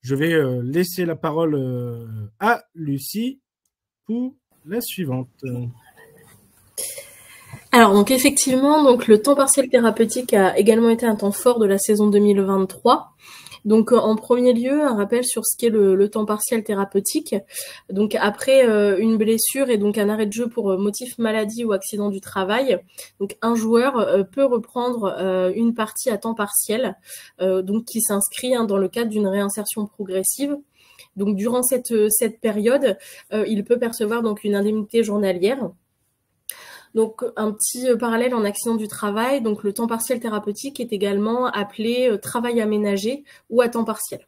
Je vais laisser la parole à Lucie pour la suivante. Alors donc effectivement, donc le temps partiel thérapeutique a également été un temps fort de la saison 2023. Donc en premier lieu, un rappel sur ce qu'est le temps partiel thérapeutique. Donc après une blessure et donc un arrêt de jeu pour motif maladie ou accident du travail, donc un joueur peut reprendre une partie à temps partiel, donc qui s'inscrit dans le cadre d'une réinsertion progressive. Donc durant cette période, il peut percevoir donc une indemnité journalière. Donc, un petit parallèle en accident du travail. Donc, le temps partiel thérapeutique est également appelé travail aménagé ou à temps partiel.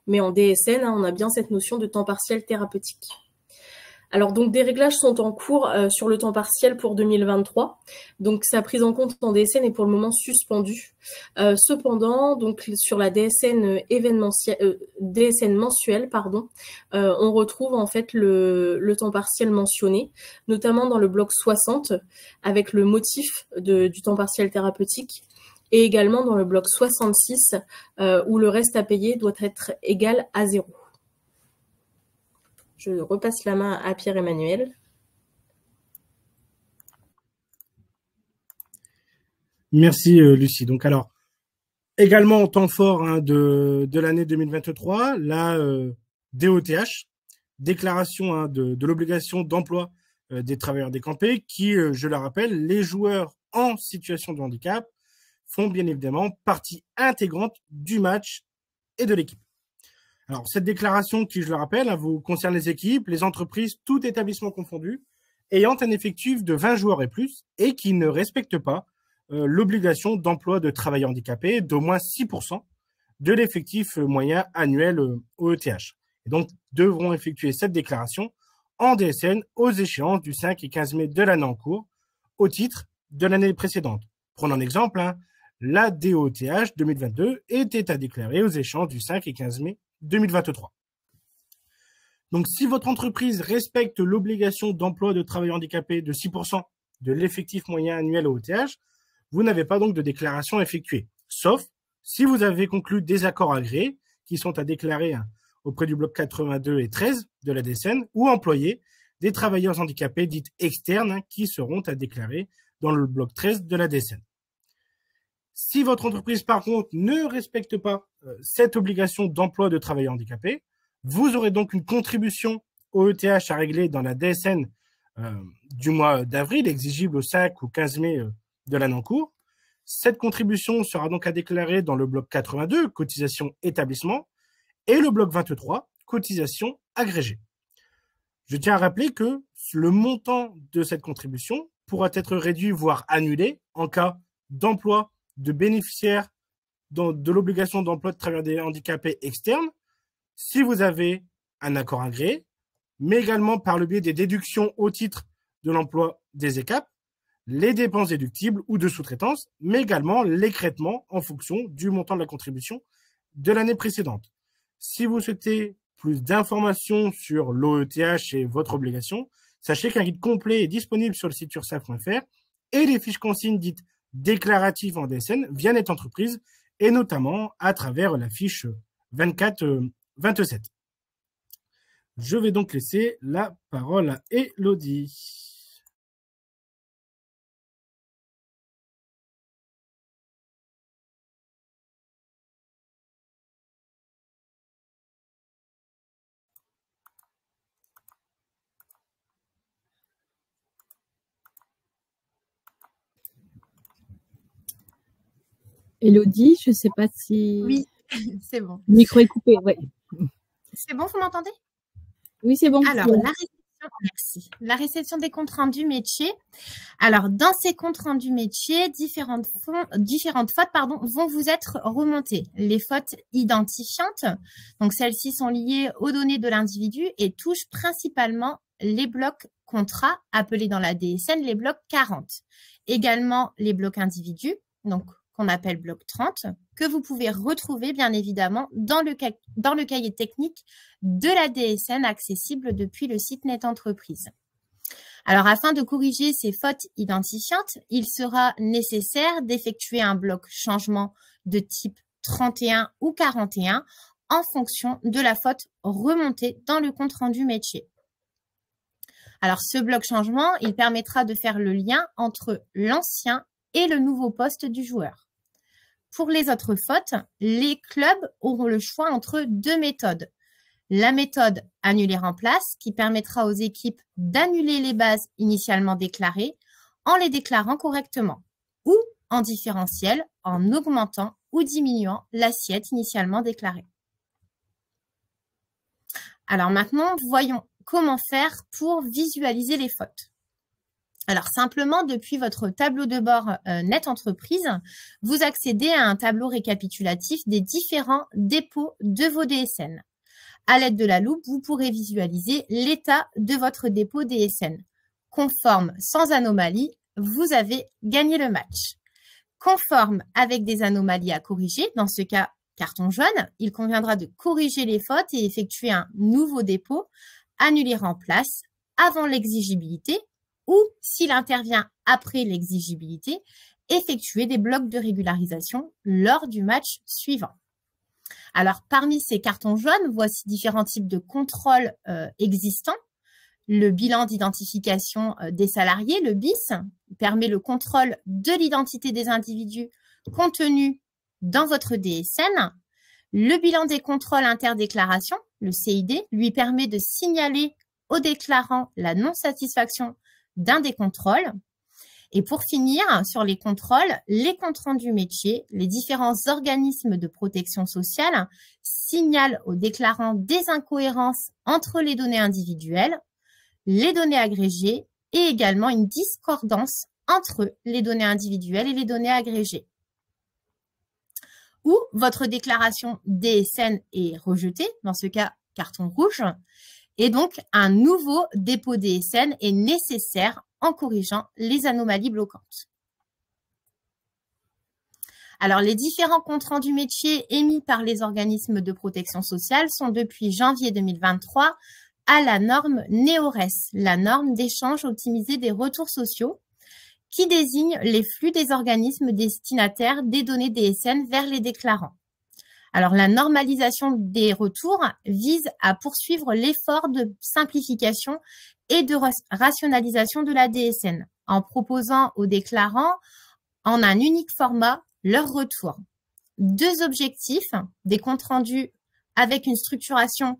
Mais en DSN, on a bien cette notion de temps partiel thérapeutique. Alors, donc, des réglages sont en cours sur le temps partiel pour 2023. Donc, sa prise en compte en DSN est pour le moment suspendue. Cependant, donc, sur la DSN DSN mensuelle, on retrouve en fait le temps partiel mentionné, notamment dans le bloc 60, avec le motif du temps partiel thérapeutique, et également dans le bloc 66, où le reste à payer doit être égal à 0. Je repasse la main à Pierre-Emmanuel. Merci Lucie. Donc alors, également en temps fort de l'année 2023, la DOTH, déclaration de l'obligation d'emploi des travailleurs décampés, qui, je le rappelle, les joueurs en situation de handicap font bien évidemment partie intégrante du match et de l'équipe. Alors, cette déclaration qui, je le rappelle, vous concerne les équipes, les entreprises, tout établissement confondu, ayant un effectif de 20 joueurs et plus et qui ne respectent pas l'obligation d'emploi de travailleurs handicapés d'au moins 6% de l'effectif moyen annuel au ETH. Et donc, devront effectuer cette déclaration en DSN aux échéances du 5 et 15 mai de l'année en cours au titre de l'année précédente. Prenons un exemple, la DOTH 2022 était à déclarer aux échéances du 5 et 15 mai 2023. Donc, si votre entreprise respecte l'obligation d'emploi de travailleurs handicapés de 6% de l'effectif moyen annuel au ETH, vous n'avez pas donc de déclaration à effectuer, sauf si vous avez conclu des accords agréés qui sont à déclarer auprès du bloc 82 et 13 de la DSN ou employer des travailleurs handicapés dits externes qui seront à déclarer dans le bloc 13 de la DSN. Si votre entreprise, par contre, ne respecte pas cette obligation d'emploi de travailleurs handicapés, vous aurez donc une contribution au ETH à régler dans la DSN du mois d'avril, exigible au 5 ou 15 mai de l'année en cours. Cette contribution sera donc à déclarer dans le bloc 82, cotisation établissement, et le bloc 23, cotisation agrégée. Je tiens à rappeler que le montant de cette contribution pourra être réduit, voire annulé, en cas d'emploi de bénéficiaires de l'obligation d'emploi de travailleurs handicapés externes, si vous avez un accord agréé, mais également par le biais des déductions au titre de l'emploi des ECAP, les dépenses déductibles ou de sous-traitance, mais également l'écrêtement en fonction du montant de la contribution de l'année précédente. Si vous souhaitez plus d'informations sur l'OETH et votre obligation, sachez qu'un guide complet est disponible sur le site ursaf.fr et les fiches consignes dites déclaratives en DSN via Net Entreprise et notamment à travers la fiche 24-27. Je vais donc laisser la parole à Élodie. Élodie, je ne sais pas si... Oui, c'est bon. Le micro est coupé, oui. C'est bon, vous m'entendez? Oui, c'est bon. Alors, merci. La réception des comptes rendus métiers. Alors, dans ces comptes rendus métiers, différentes fautes vont vous être remontées. Les fautes identifiantes, donc celles-ci sont liées aux données de l'individu et touchent principalement les blocs contrats, appelés dans la DSN les blocs 40. Également, les blocs individus, donc qu'on appelle bloc 30, que vous pouvez retrouver bien évidemment dans le cahier technique de la DSN accessible depuis le site Net Entreprise. Alors, afin de corriger ces fautes identifiantes, il sera nécessaire d'effectuer un bloc changement de type 31 ou 41 en fonction de la faute remontée dans le compte rendu métier. Alors, ce bloc changement, il permettra de faire le lien entre l'ancien et le nouveau poste du joueur. Pour les autres fautes, les clubs auront le choix entre deux méthodes. La méthode annuler-remplace qui permettra aux équipes d'annuler les bases initialement déclarées en les déclarant correctement ou en différentiel en augmentant ou diminuant l'assiette initialement déclarée. Alors maintenant, voyons comment faire pour visualiser les fautes. Alors, simplement, depuis votre tableau de bord Net Entreprise, vous accédez à un tableau récapitulatif des différents dépôts de vos DSN. À l'aide de la loupe, vous pourrez visualiser l'état de votre dépôt DSN. Conforme sans anomalie, vous avez gagné le match. Conforme avec des anomalies à corriger, dans ce cas, carton jaune, il conviendra de corriger les fautes et effectuer un nouveau dépôt, annuler remplace, avant l'exigibilité, ou, s'il intervient après l'exigibilité, effectuer des blocs de régularisation lors du match suivant. Alors, parmi ces cartons jaunes, voici différents types de contrôles existants. Le bilan d'identification des salariés, le BIS, permet le contrôle de l'identité des individus contenus dans votre DSN. Le bilan des contrôles interdéclaration, le CID, lui permet de signaler au déclarant la non-satisfaction d'un des contrôles. Et pour finir, sur les contrôles, les comptes rendus métiers, les différents organismes de protection sociale signalent aux déclarants des incohérences entre les données individuelles, les données agrégées et également une discordance entre les données individuelles et les données agrégées. Ou votre déclaration DSN est rejetée, dans ce cas carton rouge, et donc un nouveau dépôt DSN est nécessaire en corrigeant les anomalies bloquantes. Alors, les différents comptes rendus métiers émis par les organismes de protection sociale sont depuis janvier 2023 à la norme NEORES, la norme d'échange optimisé des retours sociaux, qui désigne les flux des organismes destinataires des données DSN vers les déclarants. Alors, la normalisation des retours vise à poursuivre l'effort de simplification et de rationalisation de la DSN en proposant aux déclarants en un unique format leur retour. 2 objectifs, des comptes rendus avec une structuration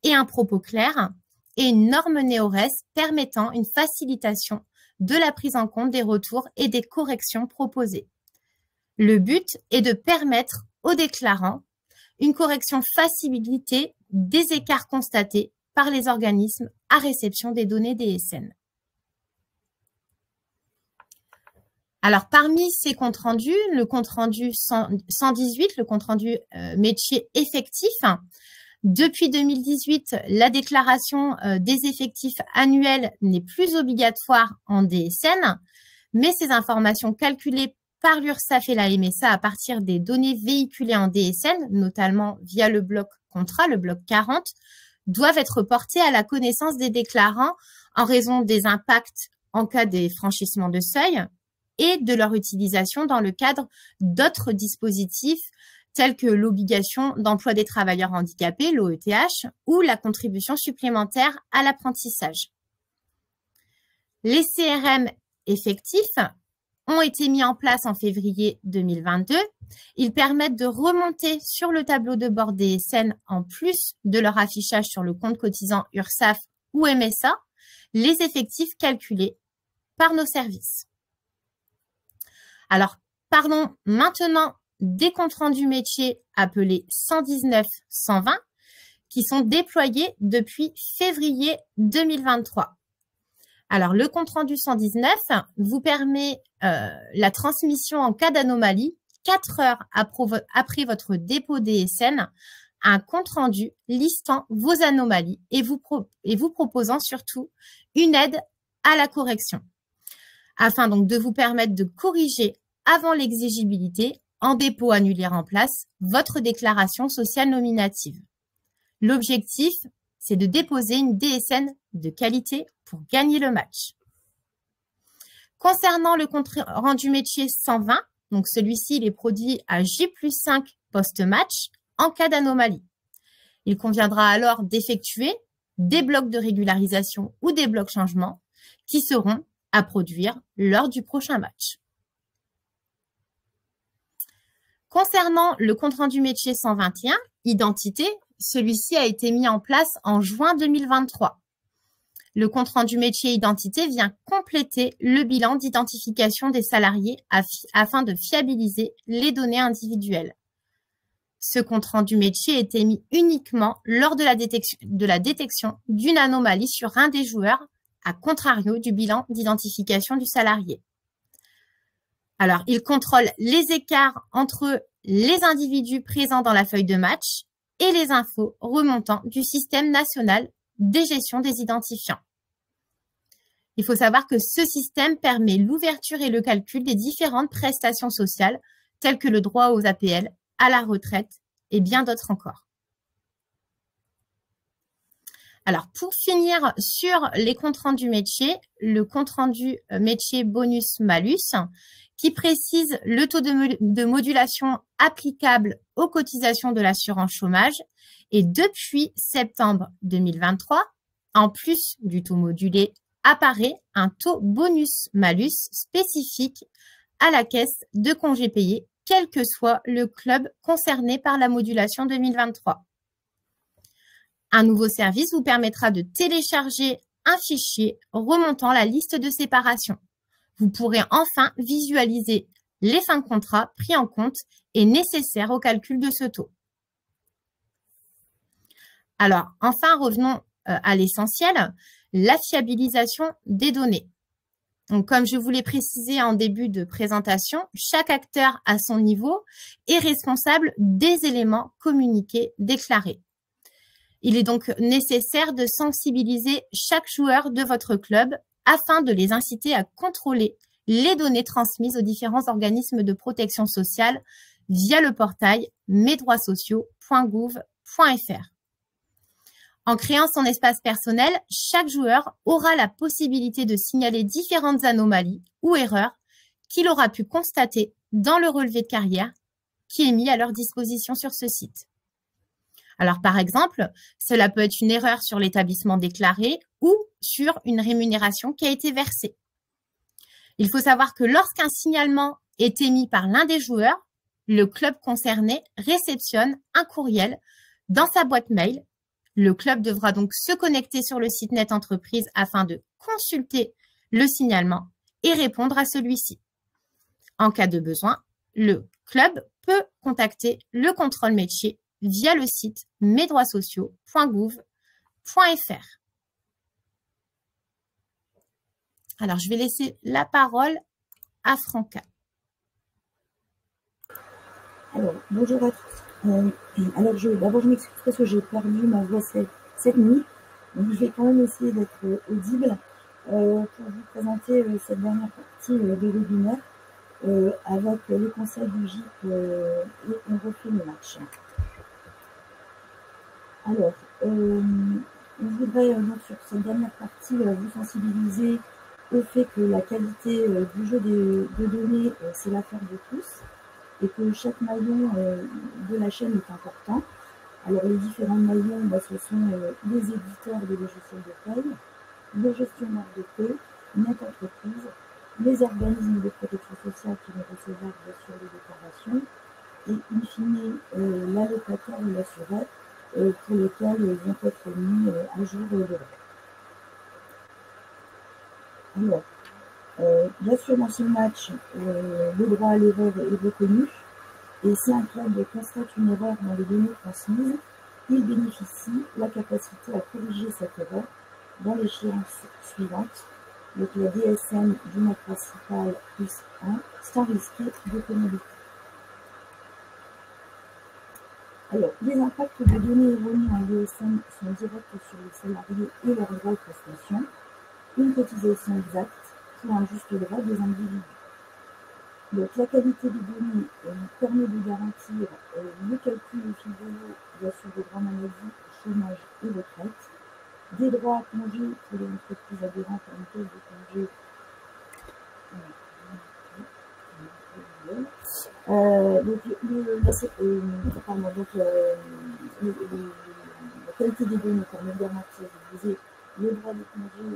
et un propos clair et une norme NEORES permettant une facilitation de la prise en compte des retours et des corrections proposées. Le but est de permettre aux déclarants une correction facilitée des écarts constatés par les organismes à réception des données DSN. Alors, parmi ces comptes rendus, le compte rendu 118, le compte rendu métier effectif, depuis 2018, la déclaration des effectifs annuels n'est plus obligatoire en DSN, mais ces informations calculées par l'URSSAF et la MSA à partir des données véhiculées en DSN, notamment via le bloc contrat, le bloc 40, doivent être portées à la connaissance des déclarants en raison des impacts en cas des franchissements de seuil et de leur utilisation dans le cadre d'autres dispositifs tels que l'obligation d'emploi des travailleurs handicapés, l'OETH, ou la contribution supplémentaire à l'apprentissage. Les CRM effectifs ont été mis en place en février 2022. Ils permettent de remonter sur le tableau de bord DSN, en plus de leur affichage sur le compte cotisant URSSAF ou MSA, les effectifs calculés par nos services. Alors, parlons maintenant des comptes rendus métiers appelés 119-120 qui sont déployés depuis février 2023. Alors, le compte rendu 119 vous permet la transmission en cas d'anomalie 4 heures après votre dépôt DSN, un compte rendu listant vos anomalies et vous proposant surtout une aide à la correction, afin donc de vous permettre de corriger avant l'exigibilité en dépôt annulaire en place votre déclaration sociale nominative. L'objectif, c'est de déposer une DSN de qualité pour gagner le match. Concernant le compte rendu métier 120, donc celui-ci il est produit à J+5 post-match en cas d'anomalie. Il conviendra alors d'effectuer des blocs de régularisation ou des blocs changements qui seront à produire lors du prochain match. Concernant le compte rendu métier 121, identité, celui-ci a été mis en place en juin 2023. Le compte rendu métier identité vient compléter le bilan d'identification des salariés afin de fiabiliser les données individuelles. Ce compte rendu métier est émis uniquement lors de la détection d'une anomalie sur un des joueurs, à contrario du bilan d'identification du salarié. Alors, il contrôle les écarts entre les individus présents dans la feuille de match et les infos remontant du système national des gestions des identifiants. Il faut savoir que ce système permet l'ouverture et le calcul des différentes prestations sociales telles que le droit aux APL, à la retraite et bien d'autres encore. Alors, pour finir sur les comptes rendus métiers, le compte rendu métier bonus-malus qui précise le taux de modulation applicable aux cotisations de l'assurance chômage et depuis septembre 2023, en plus du taux modulé, apparaît un taux bonus-malus spécifique à la caisse de congés payés, quel que soit le club concerné par la modulation 2023. Un nouveau service vous permettra de télécharger un fichier remontant la liste de séparation. Vous pourrez enfin visualiser les fins de contrat pris en compte et nécessaires au calcul de ce taux. Alors, enfin, revenons à l'essentiel, la fiabilisation des données. Donc, comme je vous l'ai précisé en début de présentation, chaque acteur à son niveau est responsable des éléments communiqués, déclarés. Il est donc nécessaire de sensibiliser chaque joueur de votre club afin de les inciter à contrôler les données transmises aux différents organismes de protection sociale via le portail mesdroitssociaux.gouv.fr. En créant son espace personnel, chaque joueur aura la possibilité de signaler différentes anomalies ou erreurs qu'il aura pu constater dans le relevé de carrière qui est mis à leur disposition sur ce site. Alors, par exemple, cela peut être une erreur sur l'établissement déclaré ou sur une rémunération qui a été versée. Il faut savoir que lorsqu'un signalement est émis par l'un des joueurs, le club concerné réceptionne un courriel dans sa boîte mail. Le club devra donc se connecter sur le site Net Entreprise afin de consulter le signalement et répondre à celui-ci. En cas de besoin, le club peut contacter le contrôle métier via le site mesdroitssociaux.gouv.fr. Alors, je vais laisser la parole à Franca. Alors, bonjour à tous. Alors, d'abord, je m'excuse parce que j'ai perdu ma voix cette nuit. Donc, je vais quand même essayer d'être audible pour vous présenter cette dernière partie de webinaire avec les conseils du GIP et on refait le match. Alors, je voudrais donc sur cette dernière partie vous sensibiliser au fait que la qualité du jeu de données, c'est l'affaire de tous et que chaque maillon de la chaîne est important. Alors, les différents maillons, ce sont les éditeurs de logiciels de paye, le gestionnaire de paie, Net Entreprise, les organismes de protection sociale qui vont recevoir bien sûr les déclarations et in fine l'allocataire ou l'assuré pour lesquels vont être mis à jour le droit. Alors, bien sûr, dans ce match, le droit à l'erreur est reconnu et si un club constate une erreur dans les données transmises, il bénéficie la capacité à corriger cette erreur dans l'échéance suivante, donc la DSN du mot principal plus 1, sans risquer de pénalité. Alors, les impacts de données erronées en DSN sont directs sur les salariés et leurs droits de prestation. Une cotisation exacte pour un juste droit des individus. Donc, la qualité des données permet de garantir le calcul au fil de l'eau, bien sûr, des droits maladie, chômage et retraite, des droits à congé pour les entreprises adhérentes à une caisse de congé. La qualité des données permet de garantir, je disais, le droit de congé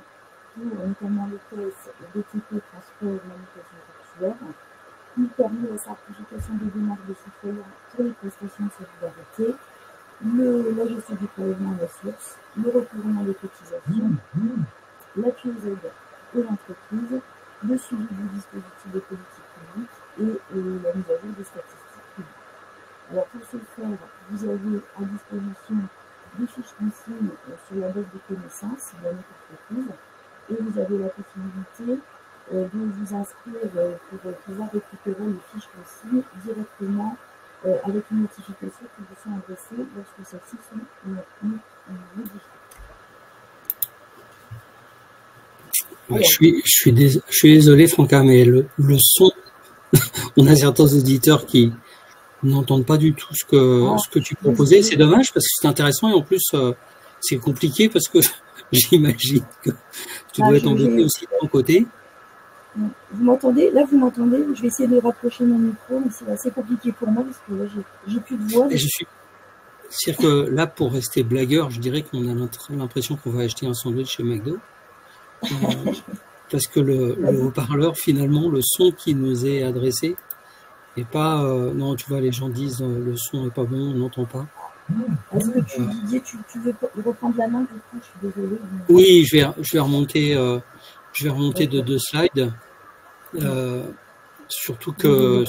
pour notamment les caisses, BTP, transport, manutention portuaire. Il permet la certification des démarches de citoyens pour les prestations de solidarité, la gestion du prélèvement à la source, le recouvrement des cotisations, l'appui aux aides aux entreprises, le suivi du dispositif des politiques publiques et la mise à jour des statistiques publiques. Alors pour ce faire, vous avez à disposition des fiches consignes sur la base de connaissances de notre entreprise et vous avez la possibilité de vous inscrire pour pouvoir récupérer les fiches consignes directement avec une notification qui vous sont adressées lorsque celles-ci sont modifiées. Ouais, je suis désolé, Franca, mais le son, on a certains auditeurs qui n'entendent pas du tout ce que tu proposais. C'est dommage parce que c'est intéressant et en plus, c'est compliqué parce que j'imagine que tu dois être embêté aussi de ton côté. Vous m'entendez? Là, vous m'entendez? Je vais essayer de rapprocher mon micro, mais c'est assez compliqué pour moi parce que là, j'ai plus de voix. C'est-à-dire que là, pour rester blagueur, je dirais qu'on a l'impression qu'on va acheter un sandwich chez McDo. Parce que le haut-parleur, finalement, le son qui nous est adressé n'est pas... non, tu vois, les gens disent le son n'est pas bon, on n'entend pas. Est-ce que Didier, tu veux reprendre la main? Du coup, je suis désolée. Oui, je vais remonter de 2 slides. Surtout qu'on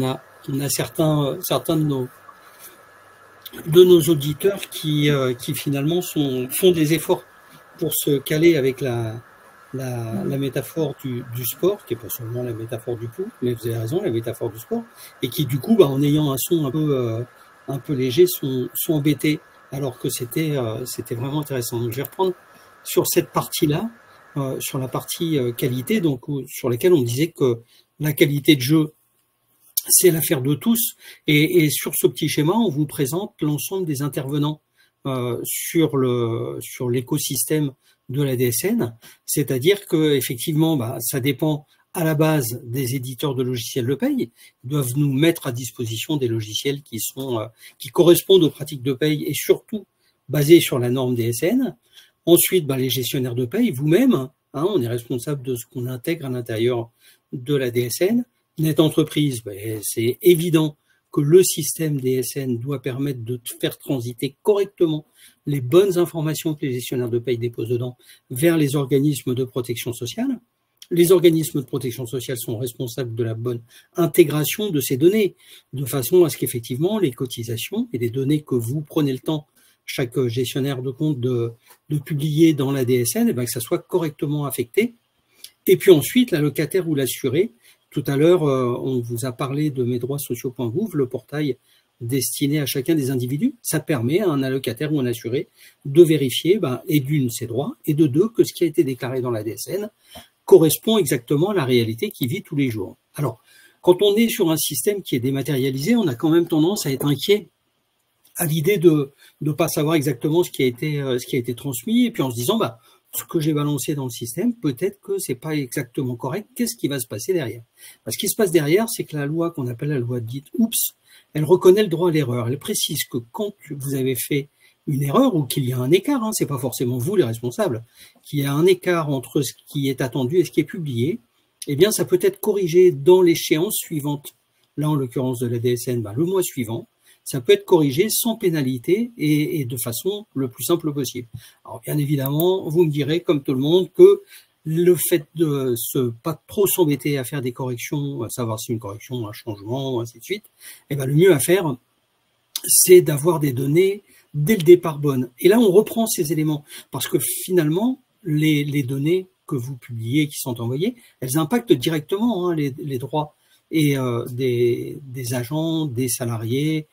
a certains de nos auditeurs qui finalement font des efforts pour se caler avec la métaphore du sport, qui est pas seulement la métaphore du coup, mais vous avez raison, la métaphore du sport, et qui du coup, en ayant un son un peu léger, sont embêtés, alors que c'était vraiment intéressant. Donc je vais reprendre sur cette partie-là, sur la partie qualité, donc sur laquelle on disait que la qualité de jeu, c'est l'affaire de tous. Et sur ce petit schéma, on vous présente l'ensemble des intervenants sur l'écosystème de la DSN. C'est-à-dire que effectivement, ça dépend à la base des éditeurs de logiciels de paye. Ils doivent nous mettre à disposition des logiciels qui correspondent aux pratiques de paye et surtout basés sur la norme DSN. Ensuite, les gestionnaires de paye, vous-même, on est responsable de ce qu'on intègre à l'intérieur de la DSN. Net entreprise, c'est évident que le système DSN doit permettre de faire transiter correctement les bonnes informations que les gestionnaires de paye déposent dedans vers les organismes de protection sociale. Les organismes de protection sociale sont responsables de la bonne intégration de ces données, de façon à ce qu'effectivement les cotisations et les données que vous prenez le temps, chaque gestionnaire de compte, de publier dans la DSN, que ça soit correctement affecté. Et puis ensuite, l'allocataire ou l'assuré. Tout à l'heure, on vous a parlé de mesdroitssociaux.gouv, le portail destiné à chacun des individus. Ça permet à un allocataire ou un assuré de vérifier, et d'une, ses droits, et de deux, que ce qui a été déclaré dans la DSN correspond exactement à la réalité qu'il vit tous les jours. Alors, quand on est sur un système qui est dématérialisé, on a quand même tendance à être inquiet à l'idée de ne pas savoir exactement ce qui a été transmis, et puis en se disant, ce que j'ai balancé dans le système, peut-être que c'est pas exactement correct. Qu'est-ce qui va se passer derrière? Ce qui se passe derrière, c'est que la loi qu'on appelle la loi dite OUPS, elle reconnaît le droit à l'erreur. Elle précise que quand vous avez fait une erreur ou qu'il y a un écart, c'est pas forcément vous les responsables, qu'il y a un écart entre ce qui est attendu et ce qui est publié, ça peut être corrigé dans l'échéance suivante. Là, en l'occurrence de la DSN, le mois suivant. Ça peut être corrigé sans pénalité et de façon le plus simple possible. Alors bien évidemment, vous me direz, comme tout le monde, que le fait de pas trop s'embêter à faire des corrections, à savoir si une correction, un changement, ainsi de suite, le mieux à faire, c'est d'avoir des données dès le départ bonnes. Et là, on reprend ces éléments, parce que finalement, les données que vous publiez, qui sont envoyées, elles impactent directement les droits et des agents, des salariés,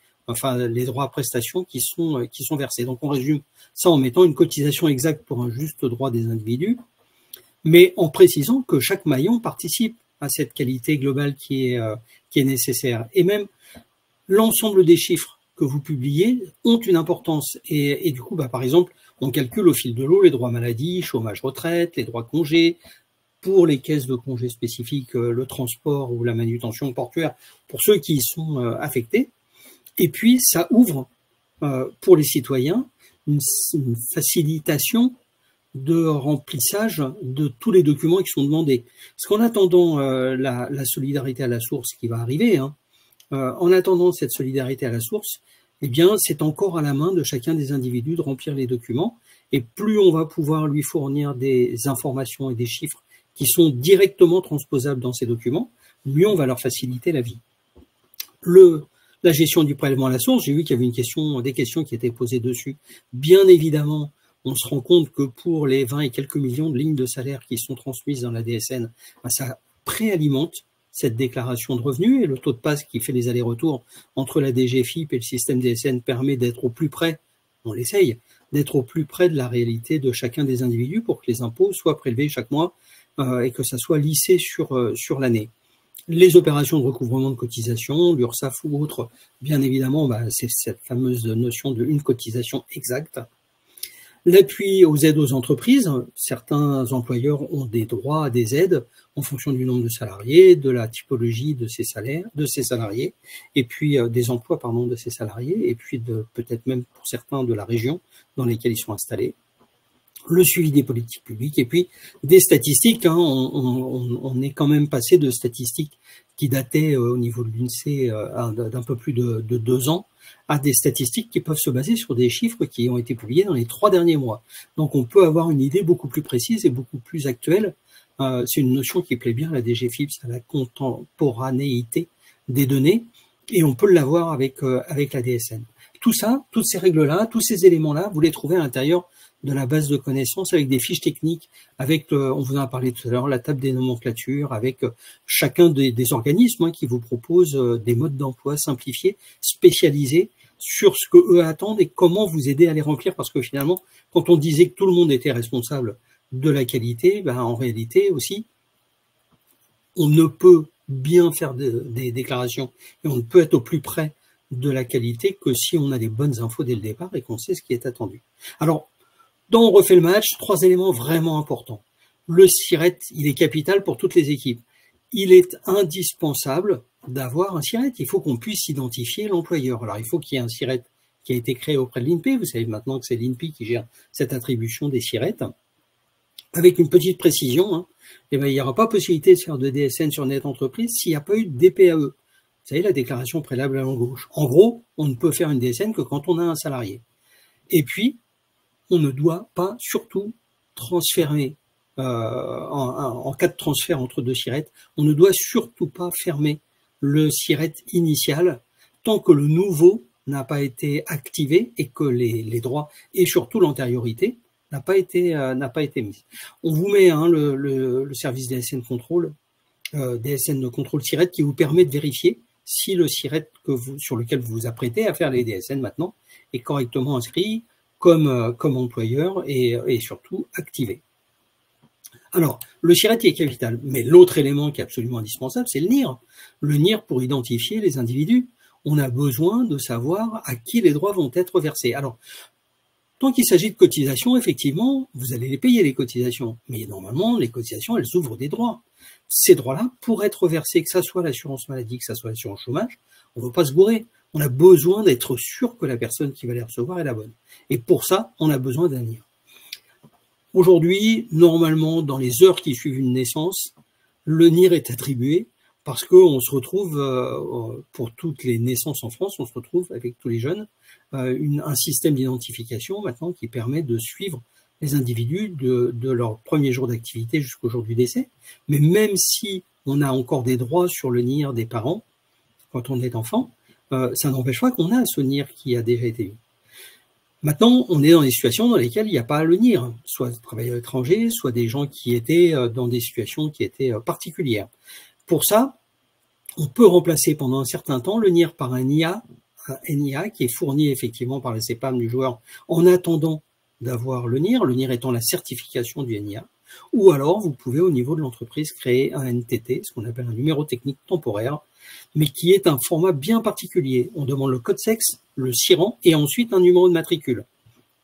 les droits à prestations qui sont versés. Donc on résume ça en mettant une cotisation exacte pour un juste droit des individus, mais en précisant que chaque maillon participe à cette qualité globale qui est nécessaire. Et même l'ensemble des chiffres que vous publiez ont une importance. Et du coup, par exemple, on calcule au fil de l'eau les droits maladie, chômage retraite, les droits congés, pour les caisses de congés spécifiques, le transport ou la manutention portuaire, pour ceux qui y sont affectés. Et puis, ça ouvre pour les citoyens une facilitation de remplissage de tous les documents qui sont demandés. Parce qu'en attendant la solidarité à la source qui va arriver, en attendant cette solidarité à la source, c'est encore à la main de chacun des individus de remplir les documents. Et plus on va pouvoir lui fournir des informations et des chiffres qui sont directement transposables dans ces documents, mieux on va leur faciliter la vie. La gestion du prélèvement à la source, j'ai vu qu'il y avait des questions qui étaient posées dessus. Bien évidemment, on se rend compte que pour les 20 et quelques millions de lignes de salaire qui sont transmises dans la DSN, ça préalimente cette déclaration de revenus et le taux de passe qui fait les allers-retours entre la DGFiP et le système DSN permet d'être au plus près, on l'essaye, d'être au plus près de la réalité de chacun des individus pour que les impôts soient prélevés chaque mois et que ça soit lissé sur l'année. Les opérations de recouvrement de cotisation, l'URSSAF ou autres, bien évidemment, c'est cette fameuse notion d'une cotisation exacte. L'appui aux aides aux entreprises, certains employeurs ont des droits à des aides en fonction du nombre de salariés, de la typologie de ces salaires, de ces salariés, et puis des emplois, de ces salariés, et puis peut-être même pour certains de la région dans lesquelles ils sont installés. Le suivi des politiques publiques et puis des statistiques. On est quand même passé de statistiques qui dataient au niveau de l'INSEE d'un peu plus de 2 ans à des statistiques qui peuvent se baser sur des chiffres qui ont été publiés dans les 3 derniers mois. Donc on peut avoir une idée beaucoup plus précise et beaucoup plus actuelle c'est une notion qui plaît bien à la DGFiPS, à la contemporanéité des données, et on peut l'avoir avec la DSN. Tout ça, toutes ces règles-là, tous ces éléments-là, vous les trouvez à l'intérieur de la base de connaissances avec des fiches techniques, avec, on vous en a parlé tout à l'heure, la table des nomenclatures, avec chacun des organismes qui vous proposent des modes d'emploi simplifiés, spécialisés sur ce que eux attendent et comment vous aider à les remplir, parce que finalement, quand on disait que tout le monde était responsable de la qualité, en réalité aussi, on ne peut bien faire des déclarations et on ne peut être au plus près de la qualité que si on a les bonnes infos dès le départ et qu'on sait ce qui est attendu. Alors, dans On refait le match, 3 éléments vraiment importants. Le SIRET, il est capital pour toutes les équipes. Il est indispensable d'avoir un SIRET. Il faut qu'on puisse identifier l'employeur. Alors, il faut qu'il y ait un SIRET qui a été créé auprès de l'INPI. Vous savez maintenant que c'est l'INPI qui gère cette attribution des SIRET. Avec une petite précision, il n'y aura pas possibilité de faire de DSN sur net entreprise s'il n'y a pas eu de DPAE. Vous savez, la déclaration préalable à l'embauche. En gros, on ne peut faire une DSN que quand on a un salarié. Et puis, on ne doit pas surtout transférer, en cas de transfert entre 2 SIRET, on ne doit surtout pas fermer le SIRET initial tant que le nouveau n'a pas été activé et que les droits et surtout l'antériorité n'a pas été mise. On vous met le service DSN contrôle, DSN de contrôle SIRET qui vous permet de vérifier si le SIRET sur lequel vous vous apprêtez à faire les DSN maintenant est correctement inscrit comme employeur et surtout activé. Alors, le SIRET est capital, mais l'autre élément qui est absolument indispensable, c'est le NIR. Le NIR pour identifier les individus. On a besoin de savoir à qui les droits vont être versés. Alors, tant qu'il s'agit de cotisations, effectivement, vous allez les payer, les cotisations. Mais normalement, les cotisations, elles ouvrent des droits. Ces droits-là, pour être versés, que ça soit l'assurance maladie, que ça soit l'assurance chômage, on ne veut pas se gourer. On a besoin d'être sûr que la personne qui va les recevoir est la bonne. Et pour ça, on a besoin d'un NIR. Aujourd'hui, normalement, dans les heures qui suivent une naissance, le NIR est attribué parce qu'on se retrouve, pour toutes les naissances en France, on se retrouve avec tous les jeunes, un système d'identification maintenant qui permet de suivre les individus de leur premier jour d'activité jusqu'au jour du décès. Mais même si on a encore des droits sur le NIR des parents, quand on est enfant, ça n'empêche pas qu'on a ce NIR qui a déjà été mis. Maintenant, on est dans des situations dans lesquelles il n'y a pas le NIR, soit des travailleurs étrangers, soit des gens qui étaient dans des situations qui étaient particulières. Pour ça, on peut remplacer pendant un certain temps le NIR par un NIA qui est fourni effectivement par la CEPAM du joueur en attendant d'avoir le NIR étant la certification du NIA. Ou alors, vous pouvez au niveau de l'entreprise créer un NTT, ce qu'on appelle un numéro technique temporaire, mais qui est un format bien particulier. On demande le code sexe, le SIRAN et ensuite un numéro de matricule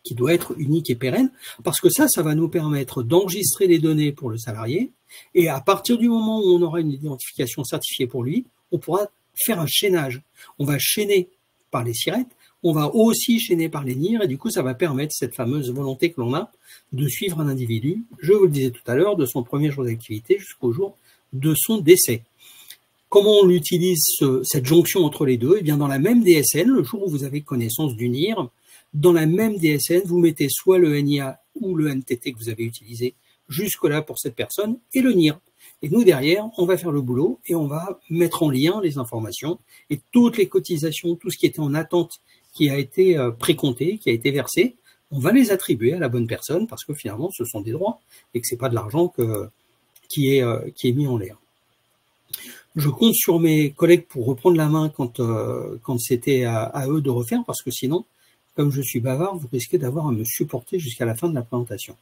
qui doit être unique et pérenne parce que ça va nous permettre d'enregistrer les données pour le salarié et à partir du moment où on aura une identification certifiée pour lui, on pourra faire un chaînage. On va chaîner par les SIRET, on va aussi chaîner par les NIR et du coup ça va permettre cette fameuse volonté que l'on a de suivre un individu, je vous le disais tout à l'heure, de son premier jour d'activité jusqu'au jour de son décès. Comment on utilise cette jonction entre les deux? Eh bien, dans la même DSN, le jour où vous avez connaissance du NIR, dans la même DSN, vous mettez soit le NIA ou le NTT que vous avez utilisé jusque-là pour cette personne et le NIR. Et nous, derrière, on va faire le boulot et on va mettre en lien les informations et toutes les cotisations, tout ce qui était en attente, qui a été précompté, qui a été versé, on va les attribuer à la bonne personne parce que finalement, ce sont des droits et que c'est pas de l'argent qui est mis en l'air. Je compte sur mes collègues pour reprendre la main quand c'était à eux de refaire, parce que sinon, comme je suis bavard, vous risquez d'avoir à me supporter jusqu'à la fin de la présentation.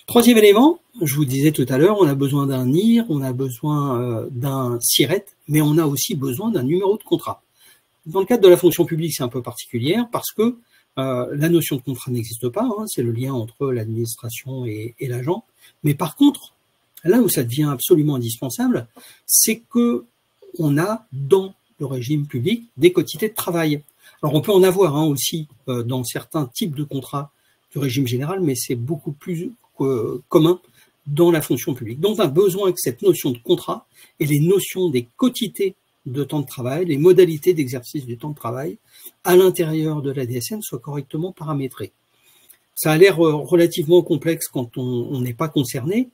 Troisième élément, je vous disais tout à l'heure, on a besoin d'un NIR, on a besoin d'un SIRET, mais on a aussi besoin d'un numéro de contrat. Dans le cadre de la fonction publique, c'est un peu particulière parce que la notion de contrat n'existe pas, c'est le lien entre l'administration et l'agent. Mais par contre, là où ça devient absolument indispensable, c'est que on a dans le régime public des quotités de travail. Alors on peut en avoir aussi dans certains types de contrats du régime général, mais c'est beaucoup plus commun dans la fonction publique. Donc on a besoin que cette notion de contrat et les notions des quotités de temps de travail, les modalités d'exercice du temps de travail à l'intérieur de la DSN soient correctement paramétrées. Ça a l'air relativement complexe quand on n'est pas concerné.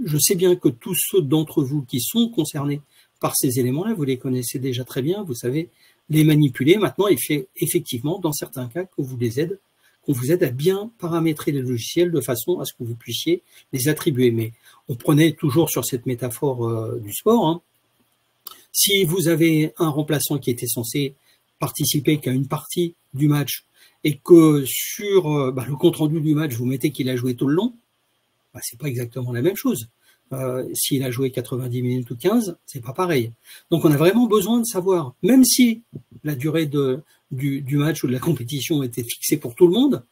je sais bien que tous ceux d'entre vous qui sont concernés par ces éléments-là, vous les connaissez déjà très bien, vous savez les manipuler. Maintenant, il fait effectivement, dans certains cas, qu'on vous aide à bien paramétrer les logiciels de façon à ce que vous puissiez les attribuer. Mais on prenait toujours sur cette métaphore du sport. Hein. Si vous avez un remplaçant qui était censé participer qu'à une partie du match et que sur le compte-rendu du match, vous mettez qu'il a joué tout le long, c'est pas exactement la même chose. S'il a joué 90 minutes ou 15, c'est pas pareil. Donc on a vraiment besoin de savoir, même si la durée du match ou de la compétition était fixée pour tout le monde,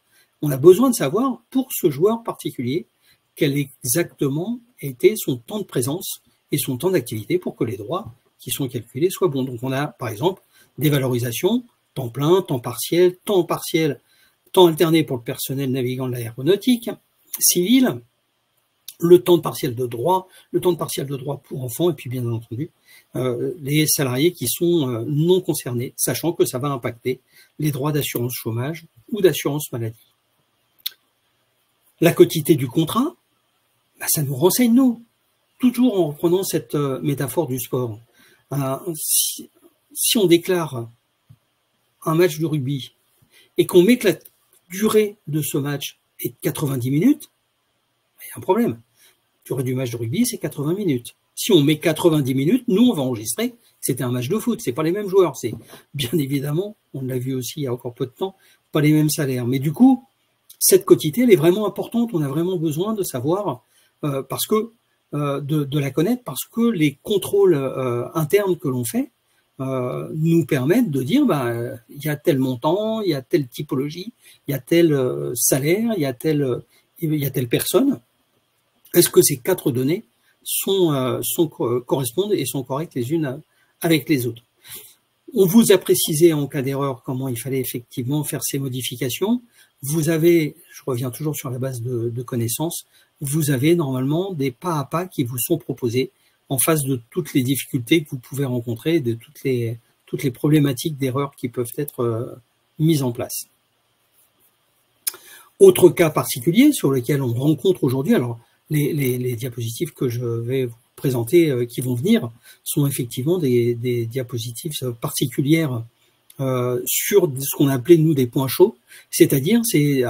on a besoin de savoir pour ce joueur particulier quel exactement était son temps de présence et son temps d'activité pour que les droits qui sont calculés soient bons. Donc on a par exemple des valorisations, temps plein, temps partiel, temps alterné pour le personnel navigant de l'aéronautique civile, le temps partiel de droit pour enfants et puis bien entendu les salariés qui sont non concernés, sachant que ça va impacter les droits d'assurance chômage ou d'assurance maladie. La quotité du contrat, ça nous renseigne nous, toujours en reprenant cette métaphore du sport. Si on déclare un match de rugby et qu'on met que la durée de ce match est de 90 minutes, il y a un problème. La durée du match de rugby, c'est 80 minutes. Si on met 90 minutes, nous, on va enregistrer que c'était un match de foot. C'est pas les mêmes joueurs. C'est bien évidemment, on l'a vu aussi il y a encore peu de temps, pas les mêmes salaires. Mais du coup, cette quotité, elle est vraiment importante. On a vraiment besoin de savoir, parce que de la connaître, parce que les contrôles internes que l'on fait nous permettent de dire, il y a tel montant, il y a telle typologie, il y a tel salaire, il y a telle personne. Est-ce que ces 4 données correspondent et sont correctes les unes avec les autres? On vous a précisé en cas d'erreur comment il fallait effectivement faire ces modifications. Vous avez, je reviens toujours sur la base de connaissances, vous avez normalement des pas à pas qui vous sont proposés en face de toutes les difficultés que vous pouvez rencontrer, de toutes les problématiques d'erreurs qui peuvent être mises en place. Autre cas particulier sur lequel on rencontre aujourd'hui, alors les diapositives que je vais vous présenter qui vont venir sont effectivement des diapositives particulières sur ce qu'on a appelé nous des points chauds, c'est-à-dire c'est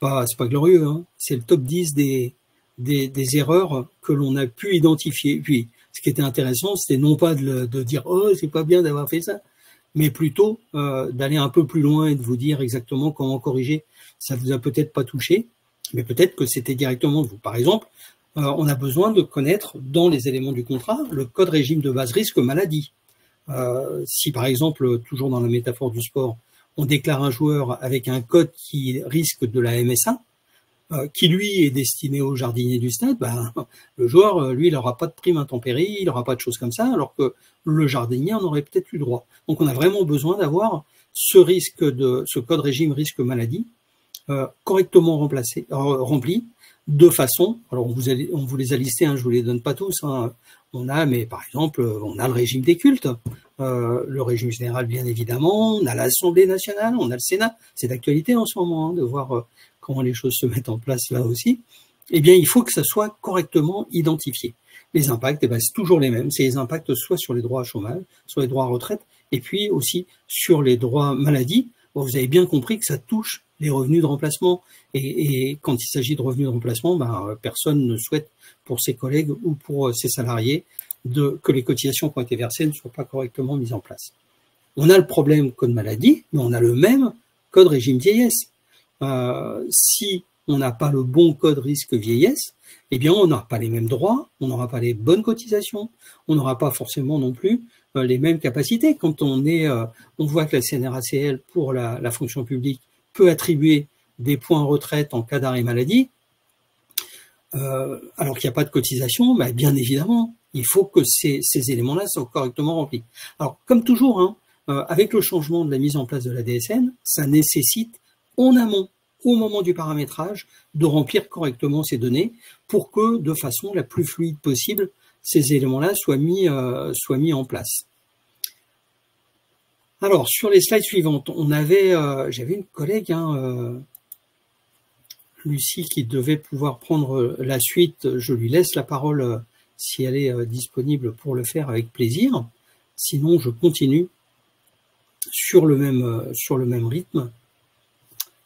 pas glorieux, hein, c'est le top 10 des erreurs que l'on a pu identifier. Puis ce qui était intéressant, c'était non pas de dire oh c'est pas bien d'avoir fait ça, mais plutôt d'aller un peu plus loin et de vous dire exactement comment corriger. Ça vous a peut-être pas touché, mais peut-être que c'était directement de vous. Par exemple, on a besoin de connaître dans les éléments du contrat le code régime de base risque maladie. Si par exemple, toujours dans la métaphore du sport, on déclare un joueur avec un code qui risque de la MSA, qui lui est destiné au jardinier du stade, le joueur, lui, il n'aura pas de prime intempérie, il n'aura pas de choses comme ça, alors que le jardinier en aurait peut-être eu droit. Donc on a vraiment besoin d'avoir ce code régime risque maladie correctement rempli, de façon, alors on vous les a listés, hein, je vous les donne pas tous, hein, mais par exemple, on a le régime des cultes, le régime général bien évidemment, on a l'Assemblée nationale, on a le Sénat, c'est d'actualité en ce moment, hein, de voir comment les choses se mettent en place là aussi. Eh bien, il faut que ça soit correctement identifié. Les impacts, c'est toujours les mêmes, c'est les impacts soit sur les droits à chômage, soit les droits à retraite, et puis aussi sur les droits maladie. Bon, vous avez bien compris que ça touche les revenus de remplacement. Et quand il s'agit de revenus de remplacement, personne ne souhaite pour ses collègues ou pour ses salariés que les cotisations qui ont été versées ne soient pas correctement mises en place. On a le problème code maladie, mais on a le même code régime vieillesse. Si on n'a pas le bon code risque vieillesse, eh bien on n'aura pas les mêmes droits, on n'aura pas les bonnes cotisations, on n'aura pas forcément non plus les mêmes capacités. Quand on voit que la CNRACL pour la fonction publique peut attribuer des points retraite en cas d'arrêt maladie, alors qu'il n'y a pas de cotisation, bien évidemment, il faut que ces éléments-là soient correctement remplis. Alors, comme toujours, hein, avec le changement de la mise en place de la DSN, ça nécessite en amont, au moment du paramétrage, de remplir correctement ces données pour que, de façon la plus fluide possible, ces éléments-là soient mis en place. Alors, sur les slides suivantes, j'avais une collègue, Lucie qui devait pouvoir prendre la suite. Je lui laisse la parole si elle est disponible pour le faire avec plaisir. Sinon, je continue sur le même rythme.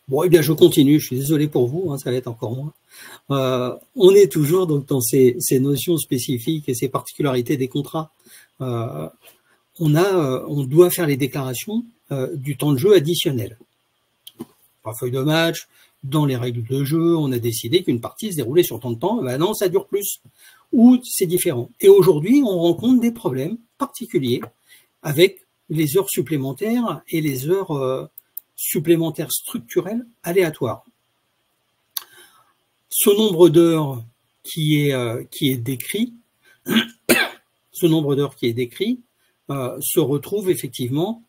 Bon, eh bien, je continue. Je suis désolé pour vous, hein, ça va être encore moins. On est toujours donc dans ces notions spécifiques et ces particularités des contrats. On doit faire les déclarations du temps de jeu additionnel. Par feuille de match, dans les règles de jeu, on a décidé qu'une partie se déroulait sur tant de temps. Ben non, ça dure plus. Ou c'est différent. Et aujourd'hui, on rencontre des problèmes particuliers avec les heures supplémentaires et les heures supplémentaires structurelles aléatoires. Ce nombre d'heures qui est décrit, se retrouve effectivement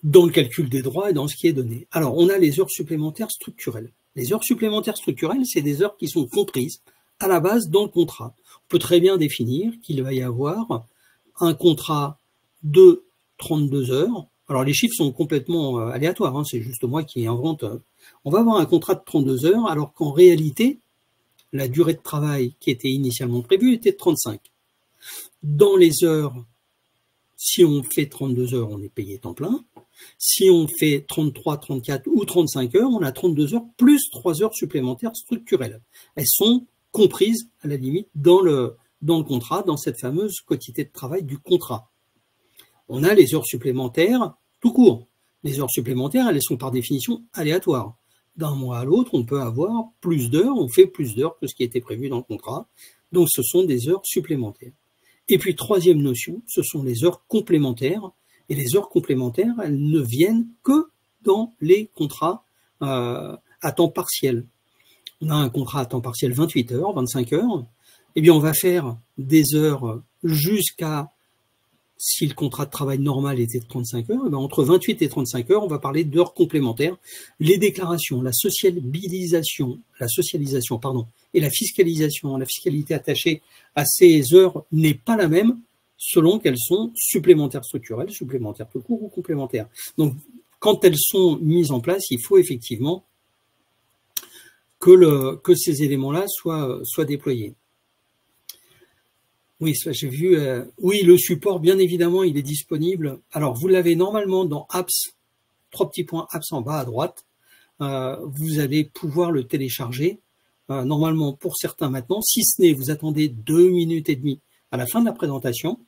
dans le calcul des droits et dans ce qui est donné. Alors, on a les heures supplémentaires structurelles. Les heures supplémentaires structurelles, c'est des heures qui sont comprises à la base dans le contrat. On peut très bien définir qu'il va y avoir un contrat de 32 heures. Alors, les chiffres sont complètement aléatoires, hein, c'est juste moi qui invente. On va avoir un contrat de 32 heures, alors qu'en réalité, la durée de travail qui était initialement prévue était de 35. Dans les heures, si on fait 32 heures, on est payé temps plein. Si on fait 33, 34 ou 35 heures, on a 32 heures plus 3 heures supplémentaires structurelles. Elles sont comprises, à la limite, dans le contrat, dans cette fameuse quantité de travail du contrat. On a les heures supplémentaires tout court. Les heures supplémentaires, elles sont par définition aléatoires. D'un mois à l'autre, on peut avoir plus d'heures, on fait plus d'heures que ce qui était prévu dans le contrat. Donc, ce sont des heures supplémentaires. Et puis, troisième notion, ce sont les heures complémentaires. Et les heures complémentaires, elles ne viennent que dans les contrats à temps partiel. On a un contrat à temps partiel 28 heures, 25 heures. Eh bien, on va faire des heures jusqu'à, si le contrat de travail normal était de 35 heures, eh bien, entre 28 et 35 heures, on va parler d'heures complémentaires. Les déclarations, la socialisation, et la fiscalisation, la fiscalité attachée à ces heures n'est pas la même selon qu'elles sont supplémentaires structurelles, supplémentaires tout court ou complémentaires. Donc, quand elles sont mises en place, il faut effectivement que ces éléments-là soient déployés. Oui, j'ai vu. Oui, le support, bien évidemment, il est disponible. Alors, vous l'avez normalement dans Apps, 3 petits points Apps en bas à droite. Vous allez pouvoir le télécharger. Normalement, pour certains maintenant, si ce n'est, vous attendez 2 minutes et demie à la fin de la présentation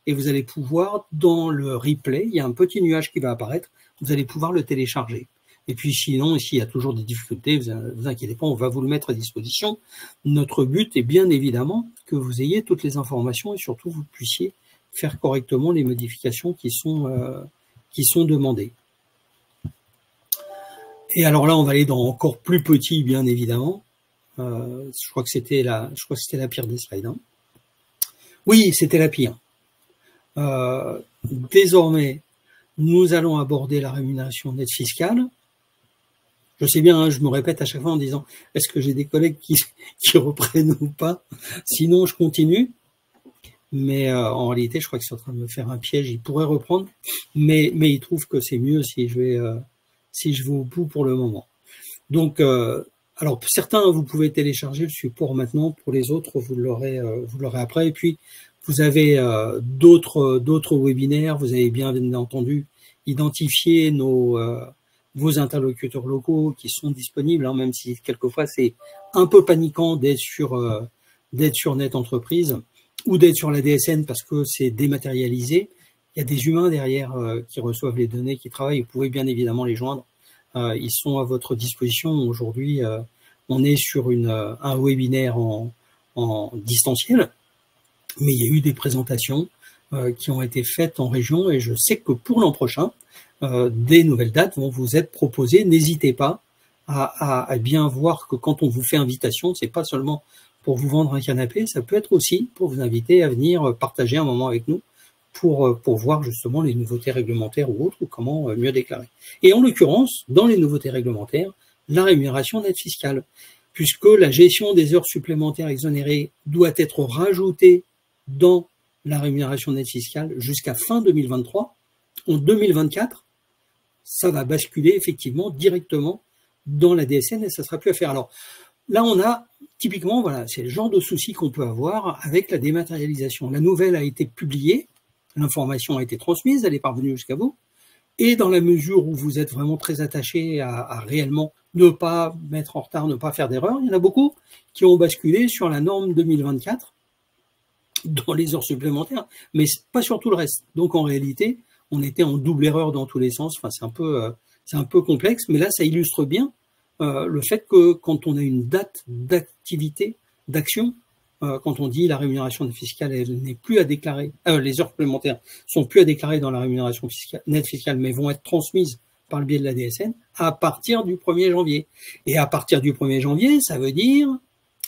et vous allez pouvoir, dans le replay, il y a un petit nuage qui va apparaître, vous allez pouvoir le télécharger. Et puis sinon, s'il y a toujours des difficultés, vous inquiétez pas, on va vous le mettre à disposition. Notre but est bien évidemment que vous ayez toutes les informations et surtout vous puissiez faire correctement les modifications qui sont demandées. Et alors là, on va aller dans encore plus petit, bien évidemment. Je crois que c'était la pire des slides. Hein. Oui, c'était la pire. Désormais, nous allons aborder la rémunération nette fiscale. Je sais bien, hein, je me répète à chaque fois en disant est-ce que j'ai des collègues qui reprennent ou pas? Sinon, je continue. Mais en réalité, je crois qu'ils sont en train de me faire un piège. Ils pourraient reprendre, mais ils trouvent que c'est mieux si je vais au bout pour le moment. Donc, alors pour certains, vous pouvez télécharger le support maintenant. Pour les autres, vous l'aurez après. Et puis, vous avez d'autres webinaires. Vous avez bien entendu identifié vos interlocuteurs locaux qui sont disponibles, hein, même si quelquefois c'est un peu paniquant d'être sur Net Entreprise ou d'être sur la DSN parce que c'est dématérialisé. Il y a des humains derrière qui reçoivent les données, qui travaillent. Vous pouvez bien évidemment les joindre. Ils sont à votre disposition. Aujourd'hui, on est sur un webinaire en distanciel, mais il y a eu des présentations qui ont été faites en région et je sais que pour l'an prochain, des nouvelles dates vont vous être proposées. N'hésitez pas à bien voir que quand on vous fait invitation, c'est pas seulement pour vous vendre un canapé, ça peut être aussi pour vous inviter à venir partager un moment avec nous pour voir justement les nouveautés réglementaires ou autres, ou comment mieux déclarer. Et en l'occurrence, dans les nouveautés réglementaires, la rémunération nette fiscale, puisque la gestion des heures supplémentaires exonérées doit être rajoutée dans la rémunération nette fiscale jusqu'à fin 2023. En 2024, ça va basculer effectivement directement dans la DSN et ça sera plus à faire. Alors là, on a typiquement, voilà, c'est le genre de souci qu'on peut avoir avec la dématérialisation. La nouvelle a été publiée, l'information a été transmise, elle est parvenue jusqu'à vous. Et dans la mesure où vous êtes vraiment très attaché à réellement ne pas mettre en retard, ne pas faire d'erreur, il y en a beaucoup qui ont basculé sur la norme 2024 dans les heures supplémentaires, mais pas sur tout le reste. Donc en réalité, on était en double erreur dans tous les sens. Enfin, c'est un peu complexe, mais là, ça illustre bien le fait que quand on a une date d'activité, d'action, quand on dit la rémunération fiscale, elle n'est plus à déclarer, les heures supplémentaires sont plus à déclarer dans la rémunération fiscale, nette fiscale, mais vont être transmises par le biais de la DSN à partir du 1er janvier. Et à partir du 1er janvier, ça veut dire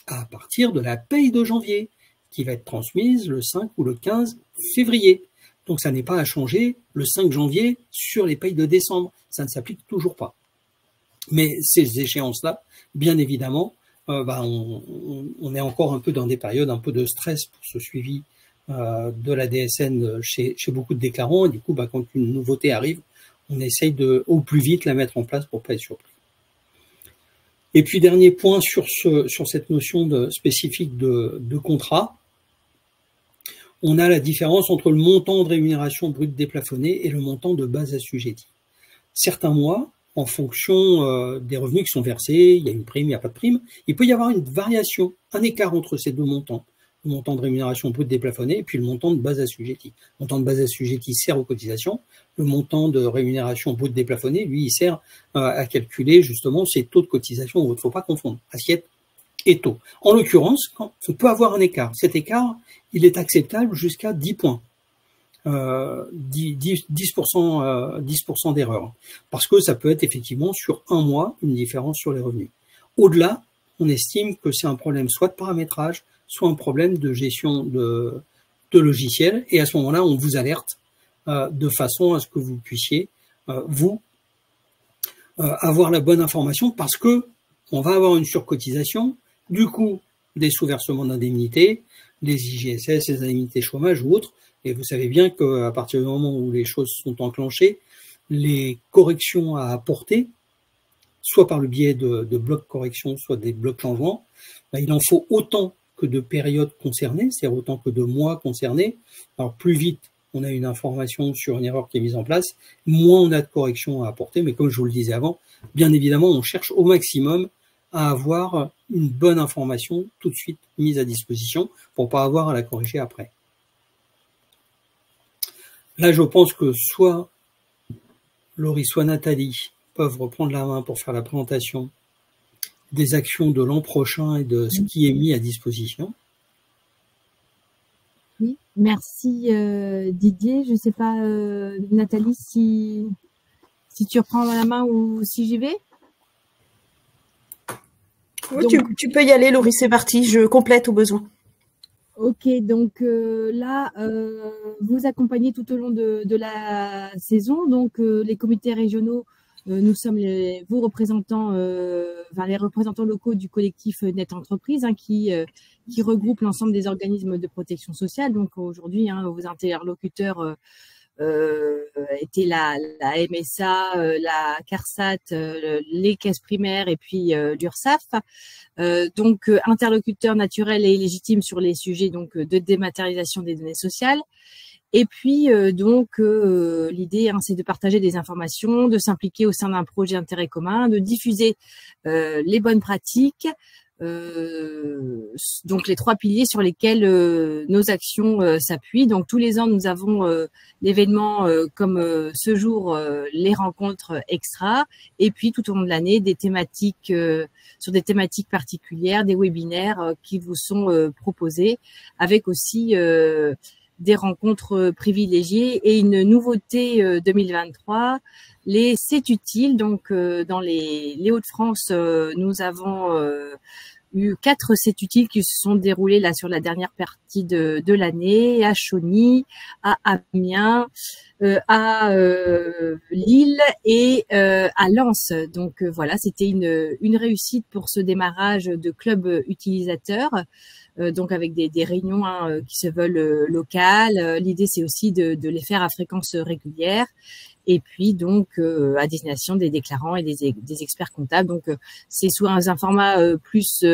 à partir de la paye de janvier, qui va être transmise le 5 ou le 15 février. Donc ça n'est pas à changer le 5 janvier sur les payes de décembre. Ça ne s'applique toujours pas. Mais ces échéances-là, bien évidemment, on est encore un peu dans des périodes un peu de stress pour ce suivi de la DSN chez beaucoup de déclarants. Et du coup, quand une nouveauté arrive, on essaye de au plus vite la mettre en place pour pas être surpris. Et puis dernier point sur cette notion spécifique de contrat, on a la différence entre le montant de rémunération brute déplafonnée et le montant de base assujettie. Certains mois, en fonction des revenus qui sont versés, il y a une prime, il n'y a pas de prime, il peut y avoir une variation, un écart entre ces deux montants. Le montant de rémunération brute déplafonnée et puis le montant de base assujettie. Le montant de base assujettie sert aux cotisations. Le montant de rémunération brute déplafonnée, lui, il sert à calculer justement ces taux de cotisation. Il ne faut pas confondre assiette et taux. En l'occurrence, quand on peut avoir un écart. Cet écart, il est acceptable jusqu'à 10 points. 10% d'erreur. Parce que ça peut être effectivement sur un mois une différence sur les revenus. Au-delà, on estime que c'est un problème soit de paramétrage, soit un problème de gestion de logiciel. Et à ce moment-là, on vous alerte de façon à ce que vous puissiez, avoir la bonne information parce que on va avoir une surcotisation, du coup, des sous-versements d'indemnités, les IGSS, les indemnités chômage ou autres. Et vous savez bien qu'à partir du moment où les choses sont enclenchées, les corrections à apporter, soit par le biais de blocs corrections, soit des blocs changements, il en faut autant que de périodes concernées, c'est-à-dire autant que de mois concernés. Alors plus vite on a une information sur une erreur qui est mise en place, moins on a de corrections à apporter. Mais comme je vous le disais avant, bien évidemment, on cherche au maximum à avoir une bonne information tout de suite mise à disposition pour pas avoir à la corriger après. Là, je pense que soit Laurie, soit Nathalie peuvent reprendre la main pour faire la présentation des actions de l'an prochain et de ce qui est mis à disposition. Oui, merci Didier. Je ne sais pas, Nathalie, si tu reprends la main ou si j'y vais. Oui, donc, tu peux y aller, Laurie, c'est parti. Je complète au besoin. Ok, donc là, vous accompagnez tout au long de la saison. Donc, les comités régionaux, nous sommes vos représentants, les représentants locaux du collectif Net Entreprise, qui regroupe l'ensemble des organismes de protection sociale. Donc, aujourd'hui, vos interlocuteurs étaient la MSA, la CARSAT, les caisses primaires et puis l'URSSAF. Donc interlocuteurs naturels et légitimes sur les sujets donc de dématérialisation des données sociales. Et puis l'idée c'est de partager des informations, de s'impliquer au sein d'un projet d'intérêt commun, de diffuser les bonnes pratiques. Donc les trois piliers sur lesquels nos actions s'appuient. Donc tous les ans nous avons l'événement comme ce jour, les rencontres extra, et puis tout au long de l'année des thématiques sur des thématiques particulières, des webinaires qui vous sont proposés, avec aussi des rencontres privilégiées et une nouveauté 2023. Les C'est utile, donc dans les Hauts-de-France, nous avons eu 4 C'est utiles qui se sont déroulés là sur la dernière partie de l'année, à Chauny, à Amiens, à Lille et à Lens. Donc voilà, c'était une réussite pour ce démarrage de club utilisateur. Donc avec des réunions qui se veulent locales. L'idée c'est aussi de les faire à fréquence régulière. et puis donc à destination des déclarants et des experts comptables. Donc c'est sous un format plus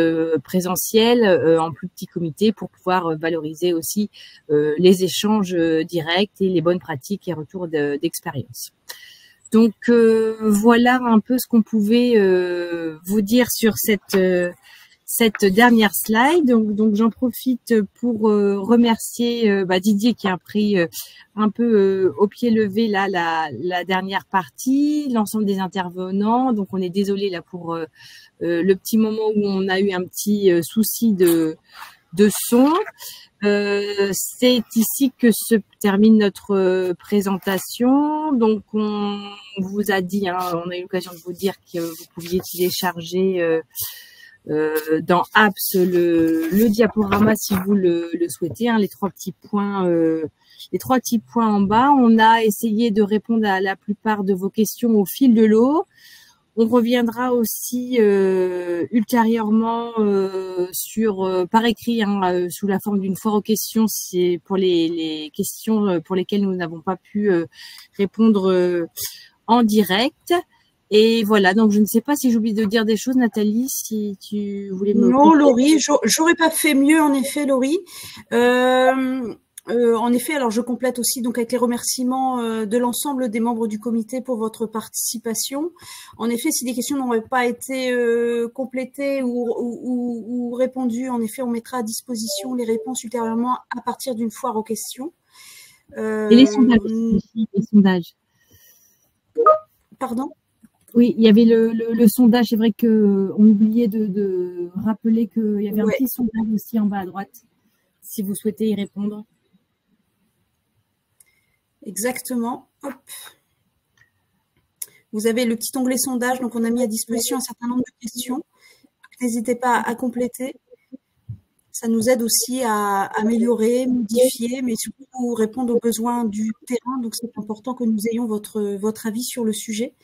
présentiel, en plus petit comité, pour pouvoir valoriser aussi les échanges directs et les bonnes pratiques et retours d'expérience. Donc voilà un peu ce qu'on pouvait vous dire sur cette dernière slide. Donc j'en profite pour remercier Didier qui a pris un peu au pied levé là la dernière partie, l'ensemble des intervenants. Donc on est désolé là pour le petit moment où on a eu un petit souci de son. C'est ici que se termine notre présentation. Donc on vous a dit, on a eu l'occasion de vous dire que vous pouviez télécharger dans Apps le diaporama si vous le souhaitez, les trois petits points en bas. On a essayé de répondre à la plupart de vos questions au fil de l'eau. On reviendra aussi ultérieurement par écrit, sous la forme d'une foire aux questions, c'est pour les questions pour lesquelles nous n'avons pas pu répondre en direct. Et voilà, donc je ne sais pas si j'oublie de dire des choses, Nathalie, si tu voulais me... Non, Laurie, j'aurais pas fait mieux, en effet, Laurie. En effet, alors je complète aussi donc avec les remerciements de l'ensemble des membres du comité pour votre participation. En effet, si des questions n'auraient pas été complétées ou répondues, en effet, on mettra à disposition les réponses ultérieurement à partir d'une foire aux questions. Et les sondages aussi, les sondages. Pardon ? Oui, il y avait le sondage. C'est vrai qu'on oubliait de rappeler qu'il y avait un petit sondage aussi en bas à droite, si vous souhaitez y répondre. Exactement. Hop. Vous avez le petit onglet sondage, donc on a mis à disposition un certain nombre de questions. N'hésitez pas à compléter. Ça nous aide aussi à améliorer, modifier, mais surtout répondre aux besoins du terrain. Donc c'est important que nous ayons votre avis sur le sujet.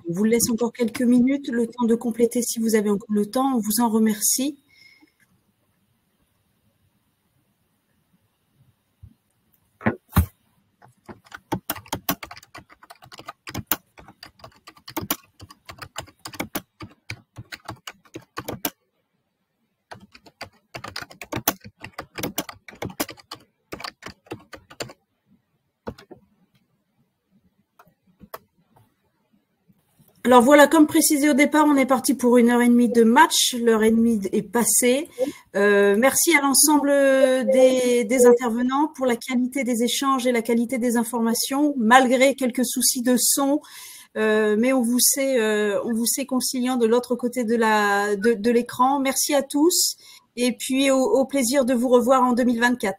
On vous laisse encore quelques minutes, le temps de compléter si vous avez encore le temps. On vous en remercie. Alors voilà, comme précisé au départ, on est parti pour 1h30 de match. L'heure et demie est passée. Merci à l'ensemble des intervenants pour la qualité des échanges et la qualité des informations, malgré quelques soucis de son. Mais on vous sait conciliant de l'autre côté de l'écran. Merci à tous et puis au plaisir de vous revoir en 2024.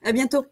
À bientôt.